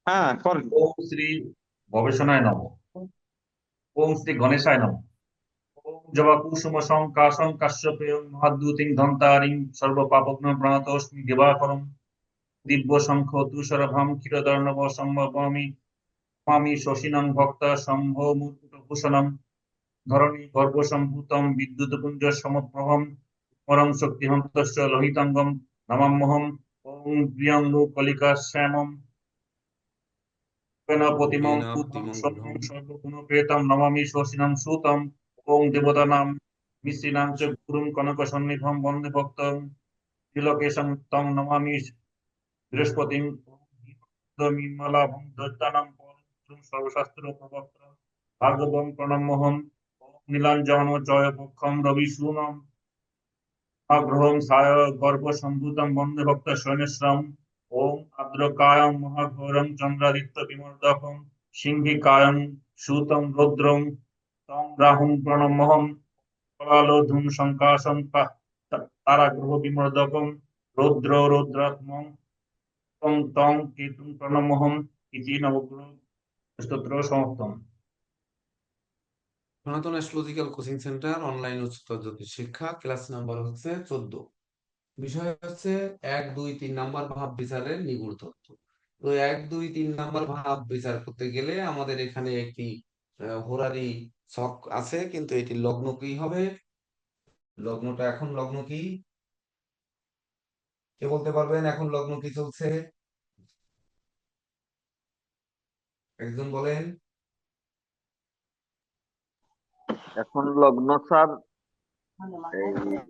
হ্যাঁ, করেন। ওম শ্রী গবেষণায় নমঃ। ওম শ্রী গণেশায় নমঃ। ওম জবা কুসুম শঙ্কাশং কাশ্যপেয়ং মহাদ্যুতিং ধন্তারিং সর্বপাপগ্ন প্রণতোস্মি দিবাকরম দিব্য শঙ্খ তুষারভাম ক্ষীরদর্ণব সম্ভবামি মামি শশিনং ভক্ত শম্ভ মুকুটভূষণম ধরণী গর্ভসম্ভূতম বিদ্যুৎপুঞ্জ সমপ্রভম পরম শক্তিহন্তশ্চ লোহিতাঙ্গম নমাম্যহম। ওম প্রিয়ঙ্গু কলিকা শ্যামম প্রতিমং পূর্ণং সৌম্যং গণপতিমগ্ধম সর্বগুণপ্রেতম নমামি শশিনং সুতম। ওং দেবতানাং মিশ্রিণাং চ গুরুং কনকসন্নিভং বন্দে ভক্তং ত্রিলোকেশং তং নমামি বৃহস্পতিং। ওং বিমলাভং দৈত্যানাং পরম সর্বশাস্ত্র প্রবক্তা ভার্গবং প্রণম্যহম। ওং নীলাঞ্জন জয় পক্ষম রবি সূনম গ্রহং সায় গর্ভসম্ভূতং বন্দে ভক্ত সৈন্যশ্রম। ওং আদ্রকায়ং মহাঘোরং চন্দ্রাদিত্য বিমর্দকং সিংহিকায়ং সুতং রৌদ্রং তং রাহুং প্রণমহম। কলালোধুম শঙ্কাশং তারাগ্রহ বিমর্দকং রৌদ্র রৌদ্রাত্মং তং তং কেতুং প্রণমহম। ইতি নবগ্রহ স্তোত্র সমাপ্তম। সনাতন অ্যাস্ট্রোলজিক্যাল কোচিং সেন্টার অনলাইন উচ্চতর জ্যোতিষ শিক্ষা, ক্লাস নাম্বার হচ্ছে 14। বিষয় হচ্ছে 1, 2, 3 নাম্বার ভাব বিচারের নিগূঢ় তত্ত্ব। তো 1, 2, 3 নাম্বার ভাব বিচার করতে গেলে আমাদের এখানে একটি হোরারি ছক আছে, কিন্তু এটি লগ্ন কি হবে? লগ্নটা এখন লগ্ন কি কে বলতে পারবেন? এখন লগ্ন কি চলছে? একজন বলেন। এখন লগ্ন স্যার, এই বৃষ।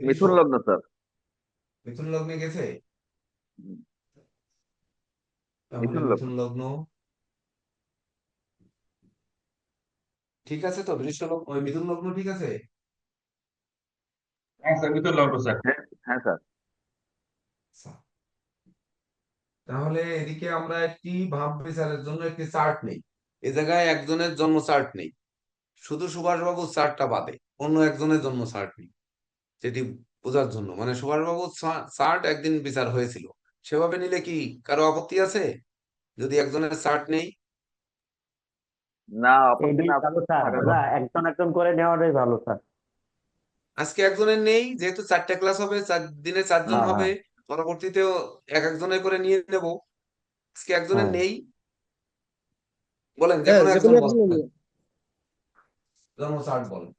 মিথুন লগ্ন স্যার। মিথুন লগ্নে গেছে? হুম, তাহলে মিথুন লগ্ন। মিথুন লগ্ন ঠিক আছে তো? বৃষ লগ্ন, ওই মিথুন লগ্ন ঠিক আছে। হ্যাঁ স্যার, মিথুন লগ্ন স্যার। হ্যাঁ হ্যাঁ স্যার। আচ্ছা, তাহলে এদিকে আমরা একটি ভাব বিচারের জন্য একটি চার্ট নেই। এ জায়গায় একজনের জন্ম চার্ট নেই, শুধু সুভাষ বাবুর চার্টটা বাদে অন্য একজনের জন্ম চার্ট নেই। যেটি বোঝার জন্য, মানে সুভাষ বাবুর চার্ট একদিন বিচার হয়েছিল, সেভাবে নিলে কি কারো আপত্তি আছে যদি একজনের চার্ট নেই? না, আপত্তি এটাই না ভালো স্যার, থাকা না কথা। একজন একজন করে নেওয়াটাই ভালো স্যার। আজকে একজনের নেই, যেহেতু 4টা ক্লাস হবে, 4 দিনে 4জন হ্যাঁ হবে, হ্যাঁ পরবর্তীতেও এক একজনের করে নিয়ে নেব। আজকে একজনের হ্যাঁ। নেই, বলেন যে হ্যাঁ, কোনো যে একজন কোনো বলেন, একজন নিয়ে। জন্ম চার্ট বলেন।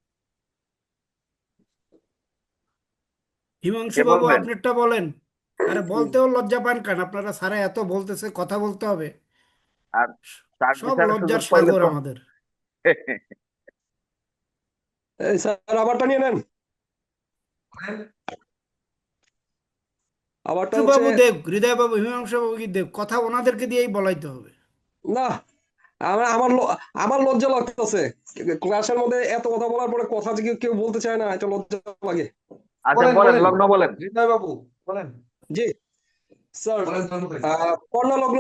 হিমাংশু কে বাবু বলবেন? আপনারটা বলেন। আরে বলতেও লজ্জা পান কেন? আপনারা স্যারে এত বলতেছে, কথা বলতে হবে। আর চার সব বিচারের সুযোগ লজ্জার পাইলে সাগর তো আমাদের। এই স্যার আমারটা নিয়ে নেন। বলেন। আমারটা হিমাংশু হচ্ছে বাবু দেব, হৃদয় বাবু, হিমাংশু বাবু কি দেব, কথা ওনাদেরকে দিয়েই বলাইতে হবে। না, আমার আমার আমার লজ্জা লাগতেছে। ক্লাসের মধ্যে এত কথা বলার পরে কথা যে কেউ বলতে চায় না, এটা লজ্জা লাগে। আচ্ছা, বলেন বলেন বলেন লগ্ন বলেন। হৃদয় বাবু, বলেন। জি স্যার। বলেন জন্ম তারিখ। কন্যা লগ্ন।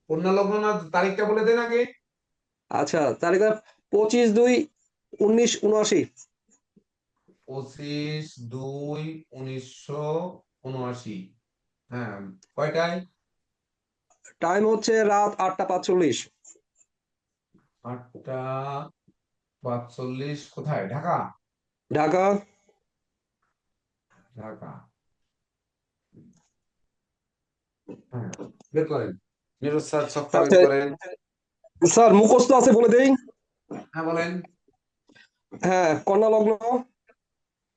কন্যা লগ্ন না, তারিখটা বলে দেন আগে। আচ্ছা, তারিখ 25/2/1979। 25/2/1979। হ্যাঁ, কয়টায়? টাইম হচ্ছে রাত 8টা 45। 8টা 45। কোথায়? ঢাকা? ঢাকা। ঢাকা। হ্যাঁ, বের করেন। নিরজ স্যার ছকটা বের আচ্ছা করেন। স্যার, মুখস্থ আছে বলে দেই। হ্যাঁ বলেন। হ্যাঁ, কন্যা লগ্ন।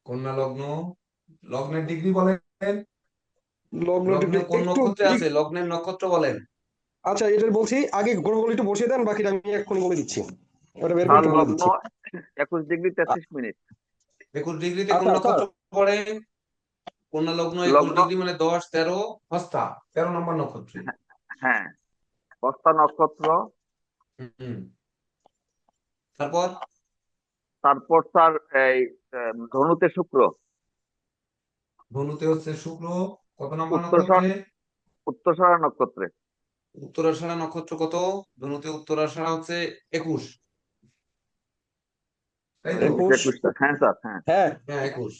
কন্যা লগ্ন। লগ্নের ডিগ্রি বলেন। লগ্ন লগ্নে ডিগ্রি কোন একটু নক্ষত্রে আছে? লগ্নের নক্ষত্র বলেন। আচ্ছা, এটা বলছি, আগে গ্রহগুলো একটু বসিয়ে দেন, বাকিটা আমি এখন বলে দিচ্ছি। ওটা বের করে তার একটু বলে লগ্ন দিচ্ছি। 21°33'। 21 ডিগ্রিতে কোন আচ্ছা স্যার, নক্ষত্র পড়ে? কন্যা লগ্ন 21 লগ্ন, ডিগ্রি মানে 10, 13 হস্তা, 13 নম্বর নক্ষত্র। হ্যাঁ, হস্তা নক্ষত্র। হুম। তারপর তারপর স্যার এই ধনুতে শুক্র। ধনুতে হচ্ছে শুক্র। কত নম্বর উত্তরসর, নক্ষত্রে? উত্তরসরা নক্ষত্রে। উত্তরাষাঢ়া নক্ষত্র কত? ধনুতে উত্তরাষাঢ়া হচ্ছে 21, তাই তো? 21। 21টা, হ্যাঁ স্যার, হ্যাঁ। হ্যাঁ। হ্যাঁ 21।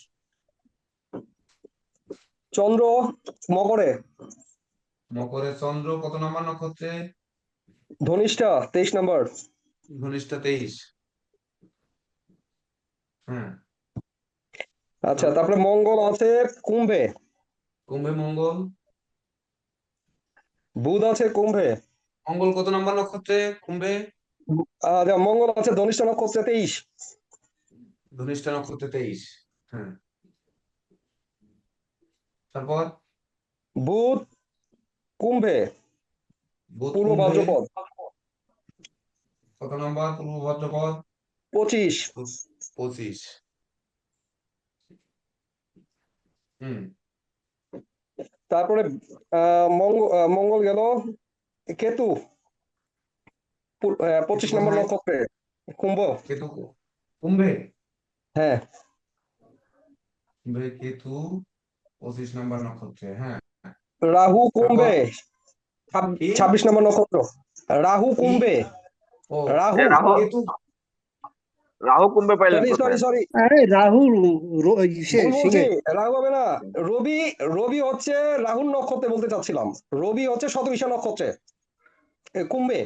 চন্দ্র মকরে। মকরে চন্দ্র কত নম্বর নক্ষত্রে? ধনিষ্ঠা 23 নাম্বার। ধনিষ্ঠা 23। হ্যাঁ, আচ্ছা, তারপর তারপরে মঙ্গল আছে কুম্ভে, কুম্ভে মঙ্গল। বুধ আছে কুম্ভে। মঙ্গল কত নম্বর নক্ষত্রে কুম্ভে? মঙ্গল আছে ধনিষ্ঠা নক্ষত্রে 23। ধনিষ্ঠা নক্ষত্রে 23। হ্যাঁ, তারপর বুধ কুম্ভে, বুধ পূর্ব কুম্ভে ভাদ্রপদ কত নম্বর? পূর্ব ভাদ্রপদ 25। 25। হুম, তারপরে মঙ্গল গেল কেতু 25 কেতু নম্বর কোথায়? নক্ষত্রে, কুম্ভ। কেতু কুম্ভে। হ্যাঁ, কুম্ভে কেতু 25 নম্বর নক্ষত্রে। হ্যাঁ, রাহু তারপর কুম্ভে কি 26 নম্বর নক্ষত্র, রাহু কি কুম্ভে। ও রাহু, রাহু কেতু। রাহু কুম্ভে পাইলেন সরি সরি কোথায়? সরি, আরে রাহুল ইসে ভুল বলছি, সিংহে। রাহু হবে না। রবি, রবি হচ্ছে রাহুর নক্ষত্রে বলতে চাচ্ছিলাম, রবি হচ্ছে শতবিশা নক্ষত্রে, কুম্ভে।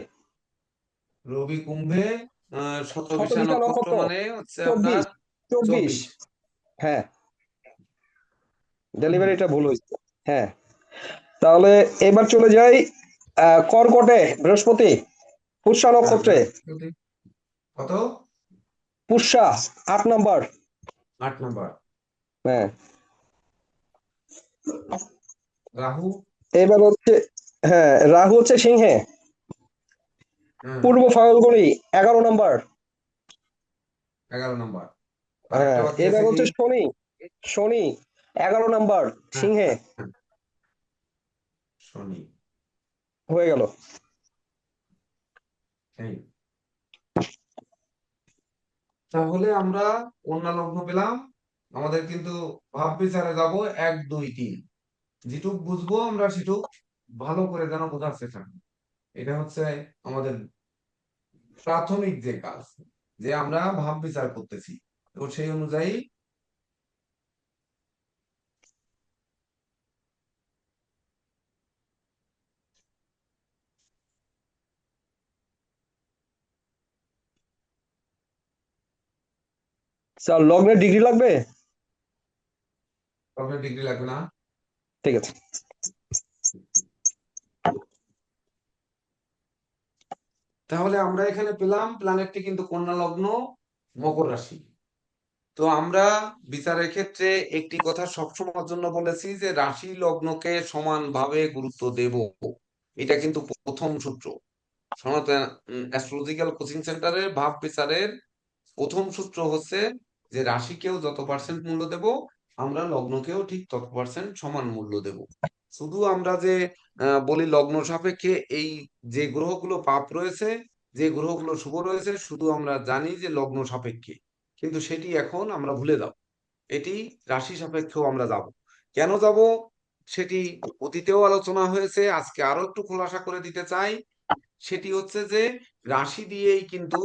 রবি কুম্ভে শতবিশা শতবিশা নক্ষত্র নক্ষত্র মানে হচ্ছে আপনার 24, 24। 24। হ্যাঁ, হুম, ডেলিভারিটা ভুল হয়েছে। হ্যাঁ, তাহলে এবার চলে যাই কর্কটে বৃহস্পতি, পুষ্যা হ্যাঁ নক্ষত্রে। বৃহস্পতি কত? পুষ্যা 8 নাম্বার। 8 নম্বর। হ্যাঁ, রাহু। এবার হচ্ছে, হ্যাঁ রাহু হচ্ছে সিংহে, হ্যাঁ, পূর্ব ফাল্গুনি 11 নাম্বার। 11 নম্বর। হ্যাঁ, আরেকটা বাকি এবার আছে কি? হচ্ছে শনি, শনি 11 নাম্বার হ্যাঁ, সিংহে। হ্যাঁ, শনি। হয়ে গেল। এই তাহলে আমরা কন্যা লগ্ন পেলাম। আমাদের কিন্তু ভাব বিচারে যাব 1 2 3, যেটুক বুঝবো আমরা সেটুক ভালো করে যেন বোঝার চেষ্টা করি। এটা হচ্ছে আমাদের প্রাথমিক যে কাজ, যে আমরা ভাব বিচার করতেছি, তো সেই অনুযায়ী স্যার লগ্নের ডিগ্রি লাগবে? আপনার ডিগ্রি লাগবে না। ঠিক আছে। তাহলে আমরা এখানে পেলাম প্ল্যানেটটি কিন্তু কন্যা লগ্ন, মকর রাশি। তো আমরা বিচারের ক্ষেত্রে একটি কথা সবসময়ের জন্য বলেছি যে রাশি লগ্নকে সমানভাবে গুরুত্ব দেব। এটা কিন্তু প্রথম সূত্র। সনাতন অ্যাস্ট্রোলজিক্যাল কোচিং সেন্টারের ভাব বিচারের প্রথম সূত্র হচ্ছে যে রাশিকেও যত পার্সেন্ট মূল্য দেব, আমরা লগ্নকেও ঠিক তত পার্সেন্ট সমান মূল্য দেব। শুধু আমরা যে বলি লগ্ন সাপেক্ষে এই যে গ্রহগুলো পাপ রয়েছে, যে গ্রহগুলো শুভ রয়েছে, শুধু আমরা জানি যে লগ্ন সাপেক্ষে, কিন্তু সেটি এখন আমরা ভুলে যাব। এটি রাশি সাপেক্ষেও আমরা যাব। কেন যাব সেটি অতীতেও আলোচনা হয়েছে, আজকে আরো একটু খোলাসা করে দিতে চাই। সেটি হচ্ছে যে রাশি দিয়েই কিন্তু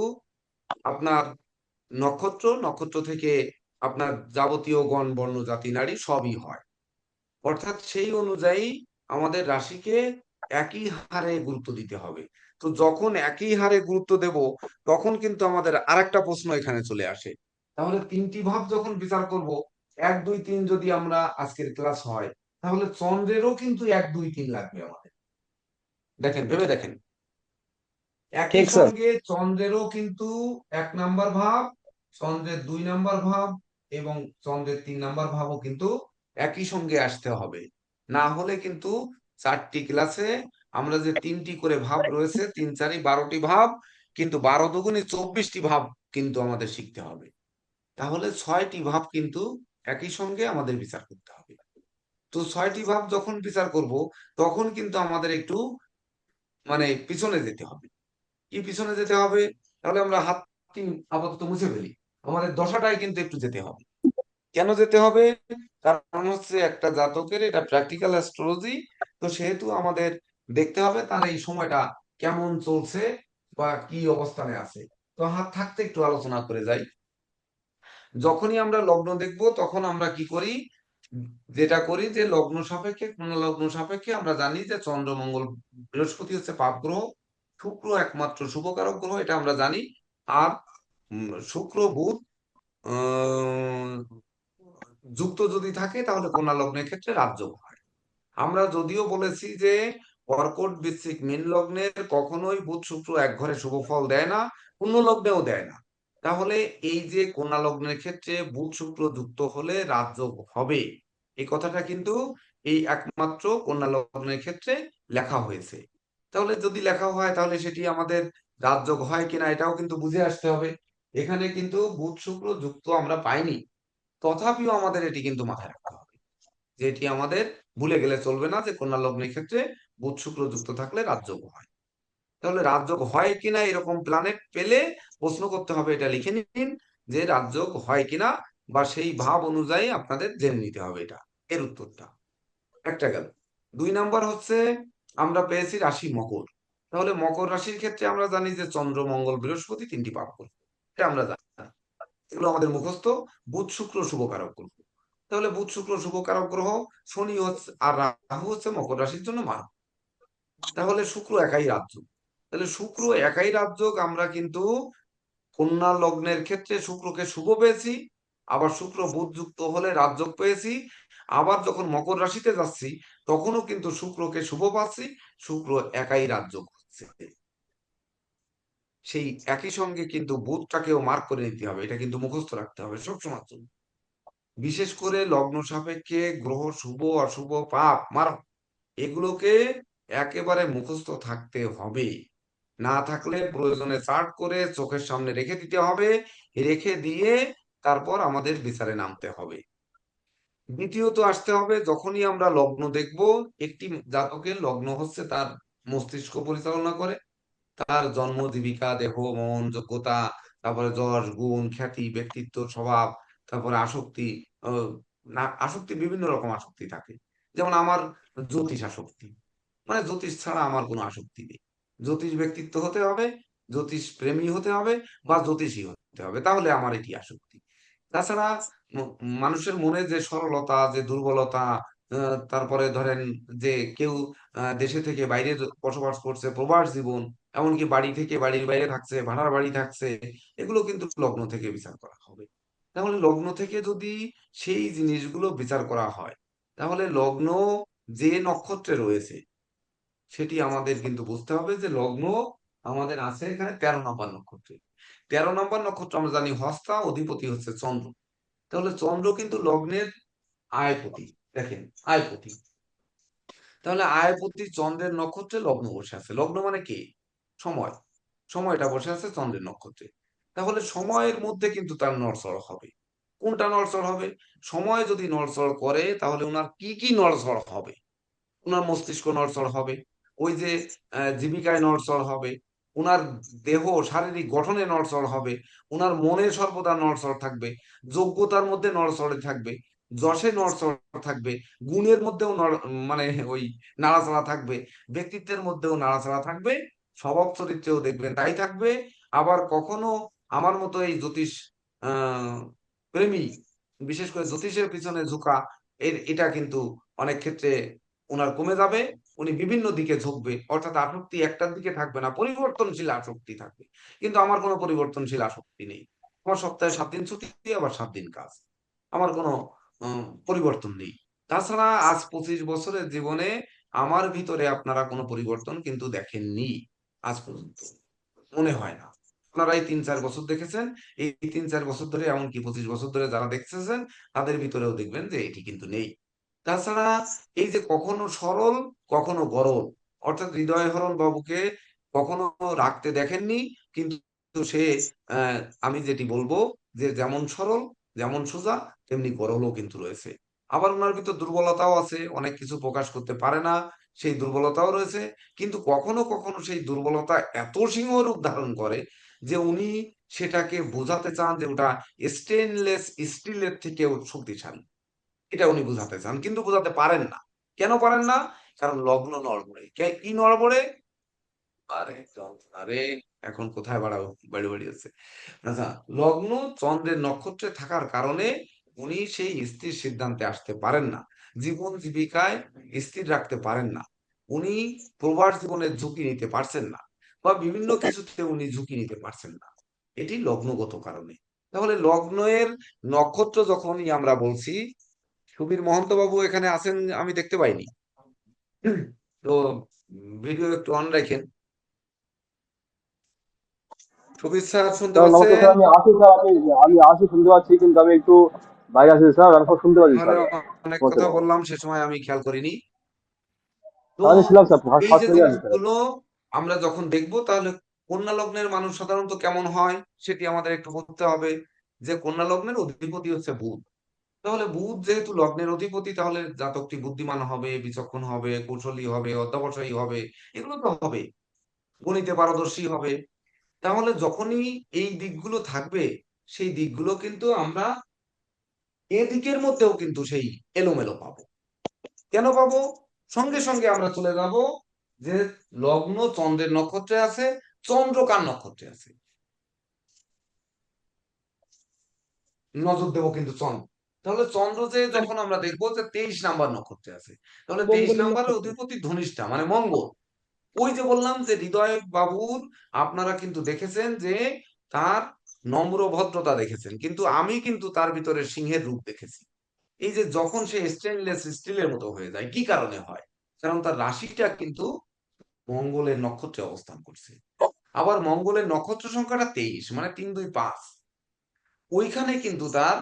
আপনার নক্ষত্র, নক্ষত্র থেকে আপনার যাবতীয় গণ বর্ণ জাতি নারী সবই হয়। অর্থাৎ সেই অনুযায়ী আমাদের রাশিকে একই হারে গুরুত্ব দিতে হবে। তো যখন একই হারে গুরুত্ব দেব, তখন কিন্তু আমাদের আরেকটা প্রশ্ন এখানে চলে আসে। তাহলে 3টি ভাব যখন বিচার করব, 1 2 3 যদি আমরা আজকের ক্লাস হয়, তাহলে চন্দ্রেরও কিন্তু 1 2 3 লাগবে আমাদের। দেখেন, ভেবে দেখেন, একই ঠিক স্যার। সঙ্গে চন্দ্রেরও কিন্তু 1 নাম্বার ভাব, চন্দ্রের 2 নাম্বার ভাব এবং চন্দ্রের 3 নাম্বার ভাবও কিন্তু একই সঙ্গে আসতে হবে। না হলে কিন্তু 4টি ক্লাসে আমরা যে 3টি করে ভাব রয়েছে, 3 4 12টি ভাব, কিন্তু 12 দুগুণে 24টি ভাব কিন্তু আমাদের শিখতে হবে। তাহলে 6টি ভাব কিন্তু একই সঙ্গে আমাদের বিচার করতে হবে। তো 6টি ভাব যখন বিচার করব, তখন কিন্তু আমাদের একটু মানে পিছনে যেতে হবে। কি পিছনে যেতে হবে? তাহলে আমরা হাতটি আপাতত মুছে ফেলি। আমাদের দশাটাই কিন্তু একটু যেতে হবে। কেন যেতে হবে? কারণ হচ্ছে একটা জাতকের এটা প্র্যাকটিক্যাল অ্যাস্ট্রোলজি। তো সেহেতু আমাদের দেখতে হবে তার এই সময়টা কেমন চলছে বা কি অবস্থানে আছে। তো হাত থাকতে একটু আলোচনা করে যাই। যখনই আমরা লগ্ন দেখব, তখন আমরা কি করি? যেটা করি যে লগ্ন সাপেক্ষে, কোন লগ্ন সাপেক্ষে আমরা জানি যে চন্দ্র মঙ্গল বৃহস্পতি হচ্ছে পাপ গ্রহ, শুক্র একমাত্র শুভকারক গ্রহ, এটা আমরা জানি। আর শুক্র বুধ যুক্ত যদি থাকে তাহলে কন্যা লগ্নের ক্ষেত্রে রাজযোগ হয়। আমরা যদিও বলেছি যে কর্কট বৃশ্চিক মীন লগ্নের কখনোই বুধ শুক্র এক ঘরে শুভ ফল দেয় না, অন্য লগ্নেও দেয় না। তাহলে এই যে কন্যা লগ্নের ক্ষেত্রে বুধ শুক্র যুক্ত হলে রাজযোগ হবে, এই কথাটা কিন্তু এই একমাত্র কন্যা লগ্নের ক্ষেত্রে লেখা হয়েছে। তাহলে যদি লেখা হয় তাহলে সেটি আমাদের রাজযোগ হয় কিনা এটাও কিন্তু বুঝে আসতে হবে। এখানে কিন্তু বুধ শুক্র যুক্ত আমরা পাইনি, তথাপিও আমাদের এটি কিন্তু মাথায় রাখতে হবে যে এটি আমাদের ভুলে গেলে চলবে না যে কন্যা লগ্নের ক্ষেত্রে বুধ শুক্র যুক্ত থাকলে রাজযোগ হয়। তাহলে রাজযোগ হয় কিনা এরকম প্ল্যানেট পেলে প্রশ্ন করতে হবে, এটা লিখে নিন যে রাজযোগ হয় কিনা, বা সেই ভাব অনুযায়ী আপনাদের জেনে নিতে হবে এটা, এর উত্তরটা একটা গেল। 2 নাম্বার হচ্ছে আমরা পেয়েছি রাশি মকর। তাহলে মকর রাশির ক্ষেত্রে আমরা জানি যে চন্দ্র মঙ্গল বৃহস্পতি 3টি পাপ গ্রহ, এটা আমরা জানি, এগুলো আমাদের মুখস্থ। বুধ শুক্র শুভকারক গ্রহ, তাহলে বুধ শুক্র শুভকারক গ্রহ, শনি হচ্ছে আর রাহু হচ্ছে মকর রাশির জন্য মারক। তাহলে শুক্র একাই রাজযোগ, তাহলে শুক্র একাই রাজযোগ আমরা কিন্তু কন্যা লগ্নের ক্ষেত্রে শুক্রকে শুভ পেয়েছি, আবার শুক্র বুধ যুক্ত হলে রাজযোগ পেয়েছি। আবার যখন মকর রাশিতে যাচ্ছি তখনও কিন্তু শুক্রকে শুভ পাচ্ছি, শুক্র একাই রাজযোগ হচ্ছে। সেই একই সঙ্গে কিন্তু বুধটাকেও মার্ক করে নিতে হবে, এটা কিন্তু মুখস্থ রাখতে হবে সবসময় জন্য। বিশেষ করে লগ্ন সাপেক্ষে গ্রহ শুভ অশুভ পাপ মারক এগুলোকে একেবারে মুখস্থ থাকতে হবে, না থাকলে প্রয়োজনে চার্ট করে চোখের সামনে রেখে দিতে হবে, রেখে দিয়ে তারপর আমাদের বিচারে নামতে হবে। দ্বিতীয়ত আসতে হবে, যখনই আমরা লগ্ন দেখব, একটি জাতকের লগ্ন হচ্ছে তার মস্তিষ্ক পরিচালনা করে, তার জন্ম জীবিকা দেহ মন যোগ্যতা, তারপরে যশ গুণ খ্যাতি ব্যক্তিত্ব স্বভাব, তারপরে আসক্তি। না আসক্তি বিভিন্ন রকম আসক্তি থাকে, যেমন আমার জ্যোতিষ আসক্তি, মানে জ্যোতিষ ছাড়া আমার কোনো আসক্তি নেই। জ্যোতিষ ব্যক্তিত্ব হতে হবে, জ্যোতিষ প্রেমী হতে হবে, বা জ্যোতিষী হতে হবে, তাহলে আমার এটি আসক্তি। তাছাড়া মানুষের মনে যে সরলতা যে দুর্বলতা, তারপরে ধরেন যে কেউ দেশে থেকে বাইরে বসবাস করছে প্রবাস জীবন, এমনকি বাড়ি থেকে বাড়ির বাইরে থাকছে ভাড়ার বাড়ি থাকছে, এগুলো কিন্তু লগ্ন থেকে বিচার করা হবে। তাহলে লগ্ন থেকে যদি সেই জিনিসগুলো বিচার করা হয়, তাহলে লগ্ন যে নক্ষত্রে রয়েছে সেটি আমাদের কিন্তু বুঝতে হবে যে লগ্ন আমাদের আছে এখানে 13 নম্বর নক্ষত্রে। 13 নম্বর নক্ষত্র আমরা জানি হস্তা, অধিপতি হচ্ছে চন্দ্র। তাহলে চন্দ্র কিন্তু লগ্নের আয়পতি, দেখেন আয়পতি। তাহলে আয়পতি চন্দ্রের নক্ষত্রে লগ্ন বসে আছে, লগ্ন মানে কি সময়, সময়টা বসে আছে চন্দ্রের নক্ষত্রে। তাহলে সময়ের মধ্যে কিন্তু তার নড়চড় হবে। কোনটা নড়চড় হবে? সময় যদি নড়চড় করে তাহলে ওনার কি কি নড়চড় হবে? ওনার মস্তিষ্ক নড়চড় হবে, ওই যে জীবিকায় নড়চড় হবে, ওনার দেহ শারীরিক গঠনে নড়চড় হবে, ওনার মনে সর্বদা নড়চড় থাকবে, যোগ্যতার মধ্যে নড়চড়ে থাকবে, যশে নড়চড় থাকবে, গুণের মধ্যেও মানে ওই নাড়াচাড়া থাকবে, ব্যক্তিত্বের মধ্যেও নাড়াচাড়া থাকবে, স্বভাব চরিত্রেও দেখবেন তাই থাকবে। আবার কখনো আমার মতো এই জ্যোতিষ আহ প্রেমী, বিশেষ করে জ্যোতিষের পিছনে ঝুঁকা, এটা কিন্তু অনেক ক্ষেত্রে ওনার কমে যাবে, উনি বিভিন্ন দিকে ঝুঁকবে, অর্থাৎ আসক্তি একটার দিকে থাকবে না, পরিবর্তনশীল আসক্তি থাকবে। কিন্তু আমার কোনো পরিবর্তনশীল আসক্তি নেই, আমার সপ্তাহে 7 দিন ছুটি, আবার 7 দিন কাজ, আমার কোনো পরিবর্তন নেই। তাছাড়া আজ 25 বছরের জীবনে আমার ভিতরে আপনারা কোনো পরিবর্তন কিন্তু দেখেননি আজ পর্যন্ত, মনে হয় না। আপনারা এই 3-4 বছর দেখেছেন, এই 3-4 বছর ধরে, এমনকি 25 বছর ধরে যারা দেখতেছেন তাদের ভিতরেও দেখবেন যে এটি কিন্তু নেই। তাছাড়া এই যে কখনো সরল কখনো গরল, অর্থাৎ হৃদয় হরণ বাবুকে কখনো রাখতে দেখেননি, কিন্তু সে আমি যেটি বলবো যে যেমন সরল যেমন সোজা তেমনি গরলও কিন্তু রয়েছে। আবার ওনার ভিতর দুর্বলতাও আছে, অনেক কিছু প্রকাশ করতে পারে না, সেই দুর্বলতাও রয়েছে। কিন্তু কখনো কখনো সেই দুর্বলতা এত সিংহরূপ ধারণ করে যে উনি সেটাকে বোঝাতে চান যে ওটা স্টেনলেস স্টিলের থেকেও শক্তিশালী, এটা উনি বুঝাতে চান, কিন্তু বুঝাতে পারেন না। কেন পারেন না? কারণ লগ্ন নড়বড়ে। কি নড়বড়ে? আরে আরে এখন কোথায় বাড়াবো, বাড়ি বাড়ি আছে। আচ্ছা, লগ্ন চন্দ্রের নক্ষত্রে থাকার কারণে উনি সেই স্থির সিদ্ধান্তে আসতে পারেন না, জীবন জীবিকায় স্থির রাখতে পারেন না, উনি প্রবাস জীবনের ঝুঁকি নিতে পারছেন না, বা বিভিন্ন কিছুতে উনি ঝুঁকি নিতে পারছেন না। এটি লগ্নগত কারণে। তাহলে লগ্নের নক্ষত্র যখনই আমরা বলছি, সুবীর মহন্ত বাবু এখানে আছেন আমি দেখতে পাইনি, তো ভিডিও একটু অন রাখেন। সুবীর স্যার শুনতে স্যার নমস্কার পাচ্ছেন? স্যার, আমি আসি স্যার, আমি আসি, শুনতে পাচ্ছি, কিন্তু আমি একটু বাইরে আছি স্যার, আমি সব শুনতে পাচ্ছি তাহলে স্যার। অনেক নমস্কার কথা বাবু, বললাম, সে সময় আমি খেয়াল করিনি। তো স্যার আমি ছিলাম স্যার, ফার্স্ট এই ফার্স্ট যে মিনিটে আছি স্যার। জিনিসগুলো আমরা যখন দেখবো, তাহলে কন্যা লগ্নের মানুষ সাধারণত কেমন হয় সেটি আমাদের একটু বুঝতে হবে। যে কন্যা লগ্নের অধিপতি হচ্ছে বুধ। তাহলে বুধ যেহেতু লগ্নের অধিপতি, তাহলে জাতকটি বুদ্ধিমান হবে, বিচক্ষণ হবে, কৌশলী হবে, অধ্যবসায়ী হবে, এগুলো তো হবে, গণিতে পারদর্শী হবে। তাহলে যখনই এই দিকগুলো থাকবে, সেই দিকগুলো কিন্তু আমরা এদিকের মধ্যেও কিন্তু সেই এলোমেলো পাবো। কেন পাবো? সঙ্গে সঙ্গে আমরা চলে যাব যে লগ্ন চন্দ্রের নক্ষত্রে আছে, চন্দ্র কার নক্ষত্রে আছে, নজর দেবো কিন্তু চন্দ্র। তাহলে চন্দ্র যে যখন আমরা দেখবো যে 23 নাম্বার নক্ষত্রে আছে, তাহলে 23 মঙ্গলের নাম্বারের নক্ষত্র। অধিপতি ধনিষ্ঠা মানে মঙ্গল। ওই যে বললাম যে হৃদয় বাবুর আপনারা কিন্তু দেখেছেন যে তার নম্র ভদ্রতা দেখেছেন, কিন্তু আমি কিন্তু তার ভিতরে সিংহের রূপ দেখেছি। এই যে যখন সে স্টেনলেস স্টিলের মতো হয়ে যায়, কি কারণে হয়? কারণ তার রাশিটা কিন্তু মঙ্গলের নক্ষত্রে অবস্থান করছে। আবার মঙ্গলের নক্ষত্র সংখ্যাটা 23, মানে 3, 2, 5। ওইখানে কিন্তু তার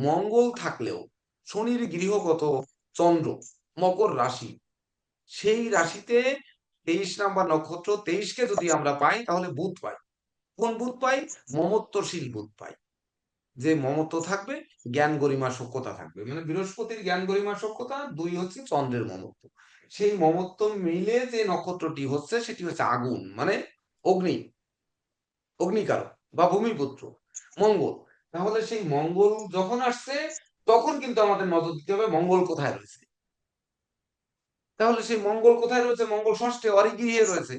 মঙ্গল থাকলেও শনির গৃহগত চন্দ্র মকর রাশি, সেই রাশিতে 23 নাম্বার নক্ষত্র 23-কে যদি আমরা পাই, তাহলে বুধ পাই। কোন বুধ পাই? মমত্বশীল বুধ পাই। যে মমত্ব থাকবে, জ্ঞান গরিমা সূক্ষ্মতা থাকবে, মানে বৃহস্পতির জ্ঞান গরিমা সূক্ষ্মতা, 2 হচ্ছে চন্দ্রের মমত্ব। সেই মমত্ব মিলে যে নক্ষত্রটি হচ্ছে, সেটি হচ্ছে আগুন, মানে অগ্নি, অগ্নিকারক বা ভূমিপুত্র মঙ্গল। তাহলে সেই মঙ্গল যখন আসছে, তখন কিন্তু আমাদের নজর দিতে হবে মঙ্গল কোথায় রয়েছে। তাহলে সেই মঙ্গল কোথায় রয়েছে? মঙ্গল ষষ্ঠে অরিগৃহে রয়েছে।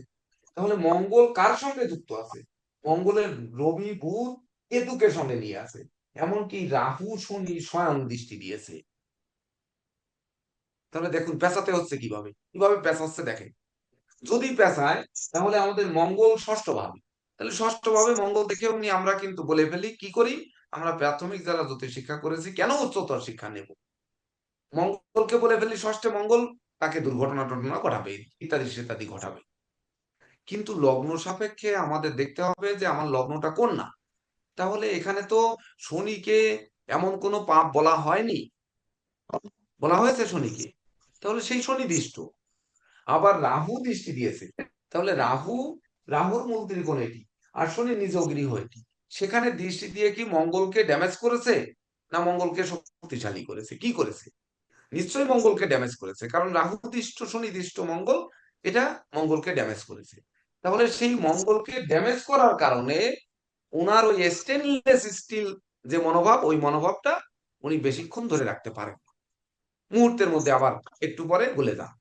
তাহলে মঙ্গল কার সঙ্গে যুক্ত আছে? মঙ্গলের রবি বুধ কেতুকে সঙ্গে নিয়ে আছে। এমনকি রাহু শনি স্বয়ং দৃষ্টি দিয়েছে। তাহলে দেখুন পেঁচাতে হচ্ছে কিভাবে, কিভাবে পেঁচাচ্ছে দেখেন। যদি পেঁচায়, তাহলে আমাদের মঙ্গল ষষ্ঠ ভাবে, তাহলে ষষ্ঠ ভাবে মঙ্গল দেখে অমনি আমরা কিন্তু বলে ফেলি, কি করি আমরা প্রাথমিক যারা জ্যোতিষ শিক্ষা করেছি, কেন উচ্চতর শিক্ষা নেব, মঙ্গলকে বলে ফেলি ষষ্ঠে মঙ্গল, তাকে দুর্ঘটনা টঘটনা ঘটাবে, ইত্যাদি ইত্যাদি ঘটাবে। কিন্তু লগ্ন সাপেক্ষে আমাদের দেখতে হবে যে আমার লগ্নটা কন্যা। তাহলে এখানে তো শনিকে এমন কোনো পাপ বলা হয়নি, বলা হয়েছে শনিকে, তাহলে সেই শনি দৃষ্ট। আবার রাহু দৃষ্টি দিয়েছে, তাহলে রাহুর মূল ত্রিকোণ এটি, আর শনি নিজ গৃহ এটি। সেখানে দৃষ্টি দিয়ে কি মঙ্গলকে ড্যামেজ করেছে, না মঙ্গলকে শক্তিশালী করেছে? কি করেছে? নিশ্চয়ই মঙ্গলকে ড্যামেজ করেছে, কারণ রাহু দৃষ্ট শনি দৃষ্ট মঙ্গল, এটা মঙ্গলকে ড্যামেজ করেছে। তাহলে সেই মঙ্গলকে ড্যামেজ করার কারণে ওনার ওই স্টেনলেস স্টিল যে মনোভাব, ওই মনোভাবটা উনি বেশিক্ষণ ধরে রাখতে পারেন না। মুহূর্তের মধ্যে আবার একটু পরে গলে যান।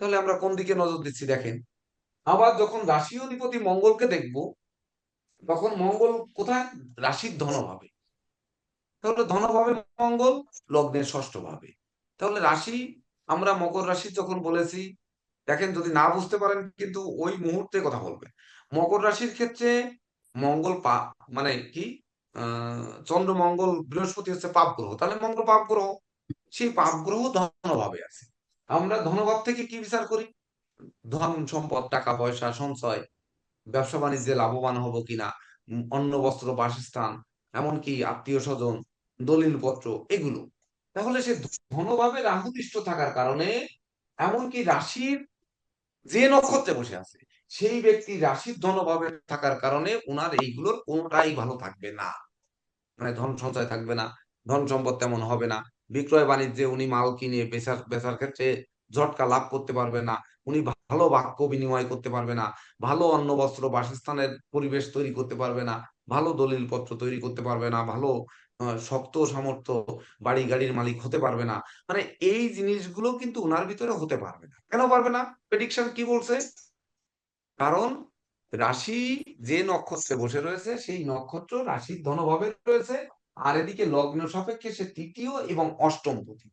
তাহলে আমরা কোন দিকে নজর দিচ্ছি দেখেন। আবার যখন রাশি অধিপতি মঙ্গলকে দেখব, তখন মঙ্গল কোথায়? রাশির ধনভাবে। তাহলে ধনভাবে মঙ্গল, লগ্নের ষষ্ঠ ভাবে। তাহলে রাশি, আমরা মকর রাশি যখন বলেছি, দেখেন যদি না বুঝতে পারেন কিন্তু ওই মুহূর্তে কথা বলবেন। মকর রাশির ক্ষেত্রে মঙ্গল মানে কি, চন্দ্র মঙ্গল বৃহস্পতি হচ্ছে পাপ গ্রহ, তাহলে মঙ্গল পাপ গ্রহ, সেই পাপ গ্রহ ধনভাবে আছে। আমরা ধনভাব থেকে কি বিচার করি? ধন সম্পদ, টাকা পয়সা, সঞ্চয়, ব্যবসা বাণিজ্যে লাভবান হব কিনা, অন্ন বস্ত্র বাসস্থান, এমনকি আত্মীয় স্বজন, দলিল পত্র, এগুলো। তাহলে সে ধনভাবে রাহুদৃষ্ট থাকার কারণে, এমনকি রাশির যে নক্ষত্রে বসে আছে, সেই ব্যক্তি রাশির ধনভাবে থাকার কারণে উনার এইগুলোর কোনোটাই ভালো থাকবে না। মানে ধন সঞ্চয় থাকবে না, ধন সম্পদ তেমন হবে না, বিক্রয় বাণিজ্যে উনি মাল কিনে বেচার ক্ষেত্রে ঝটকা লাভ করতে পারবে না, উনি ভালো বাক্য বিনিময় করতে পারবে না, ভালো অন্ন বস্ত্র বাসস্থানের পরিবেশ তৈরি করতে পারবে না, ভালো দলিল পত্র তৈরি করতে পারবে না, ভালো শক্ত সামর্থ্য বাড়ি গাড়ির মালিক হতে পারবে না। মানে এই জিনিসগুলো কিন্তু উনার ভিতরে হতে পারবে না। কেন পারবে না? প্রেডিকশন কি বলছে? কারণ রাশি যে নক্ষত্রে বসে রয়েছে, সেই নক্ষত্র রাশির ধনভাবে রয়েছে, আর এদিকে লগ্ন সাপেক্ষে সে তৃতীয় এবং অষ্টম পতি,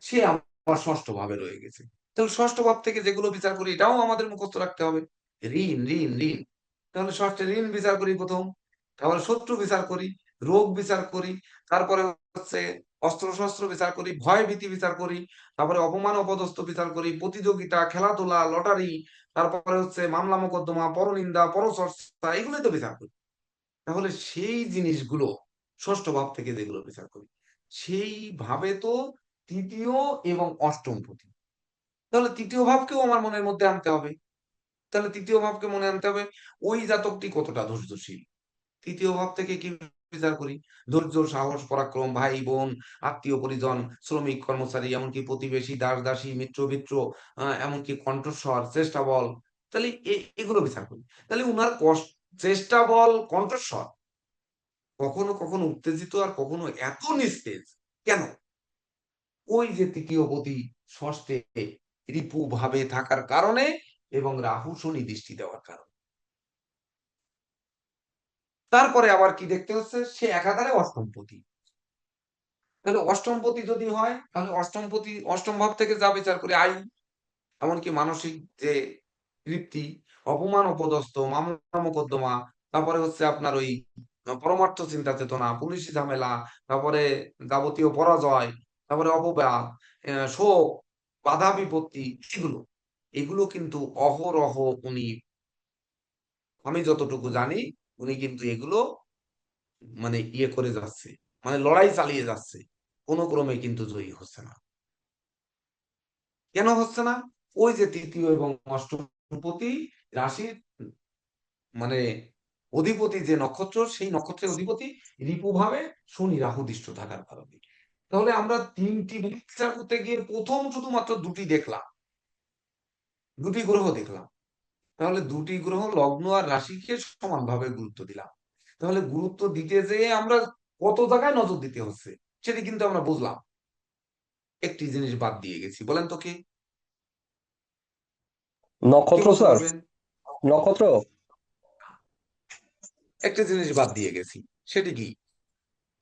সে আবার ষষ্ঠ ভাবে রয়ে গেছে। তাহলে ষষ্ঠ ভাব থেকে যেগুলো বিচার করি এটাও আমাদের মুখস্থ রাখতে হবে। ঋণ ঋণ ঋণ, তাহলে ষষ্ঠে ঋণ বিচার করি প্রথম, তারপরে শত্রু বিচার করি, রোগ বিচার করি, তারপরে হচ্ছে অস্ত্র শস্ত্র বিচার করি, ভয় ভীতি বিচার করি, তারপরে অপমান অপদস্থ বিচার করি, প্রতিযোগিতা, খেলাধুলা, লটারি, তারপরে হচ্ছে মামলা মোকদ্দমা, পরনিন্দা, পরচর্চা, এগুলোই তো বিচার করি। তাহলে সেই জিনিসগুলো ষষ্ঠ ভাব থেকে যেগুলো বিচার করি সেই ভাবে তো তৃতীয় এবং অষ্টম পতি, তাহলে তৃতীয় ভাবকেও আমার মনের মধ্যে আনতে হবে। তাহলে তৃতীয় ভাবকে মনে আনতে হবে ওই জাতকটি কতটা ধৈর্যশীল। তৃতীয় ভাব থেকে কি বিচার করি? ধৈর্য, সাহস, পরাক্রম, ভাই বোন, আত্মীয় পরিজন, শ্রমিক কর্মচারী, এমনকি প্রতিবেশী, দাস দাসী, মিত্র মিত্র, এমনকি কণ্ঠস্বর, চেষ্টা বল, তাহলে এগুলো বিচার করি। তাহলে উনার চেষ্টা বল, কণ্ঠস্বর কখনো কখনো উত্তেজিত আর কখনো এত নিস্তেজ কেন? ওই যে তৃতীয় পতি ষষ্ঠে রিপু ভাবে থাকার কারণে এবং রাহু শনি দৃষ্টি দেওয়ার কারণে। তারপরে আবার কি দেখতে হচ্ছে, সে একাধারে অষ্টমপতি। তাহলে অষ্টমপতি যদি হয় তাহলে অষ্টমপতি অষ্টম ভাব থেকে যা বিচার করে আয়ু, এমনকি মানসিক যে তৃপ্তি, অপমান অপদস্থ, মামলা মোকদ্দমা, তারপরে হচ্ছে আপনার ওই পরমার্থ চিন্তা চেতনা, পুলিশি ঝামেলা, তারপরে যাবতীয় পরাজয়, তারপরে অপবাদ, শোক, বাধা বিপত্তি, এগুলো এগুলো কিন্তু অহরহ উনি, আমি যতটুকু জানি উনি কিন্তু এগুলো মানে ইয়ে করে যাচ্ছে, মানে লড়াই চালিয়ে যাচ্ছে, কোনো ক্রমে কিন্তু জয়ী হচ্ছে না। কেন হচ্ছে না? ওই যে তৃতীয় এবং অষ্টমপতি রাশির মানে অধিপতি যে নক্ষত্র, সেই নক্ষত্রের অধিপতি রিপু ভাবে শনি রাহু দৃষ্ট থাকার কারণে। তাহলে আমরা তিনটি বিচার করতে গিয়ে প্রথম শুধুমাত্র দুটি দেখলাম, দুটি গ্রহ দেখলাম। তাহলে দুটি গ্রহ লগ্ন আর রাশিকে সমানভাবে গুরুত্ব দিলাম। তাহলে গুরুত্ব দিতে যেয়ে আমরা কত জায়গায় নজর দিতে হচ্ছে সেটি কিন্তু আমরা বুঝলাম। একটি জিনিস বাদ দিয়ে গেছি, বলেন তো কি? কে নক্ষত্র বলতে স্যার, পারবেন? নক্ষত্র। একটা জিনিস বাদ দিয়ে গেছি, সেটি কি?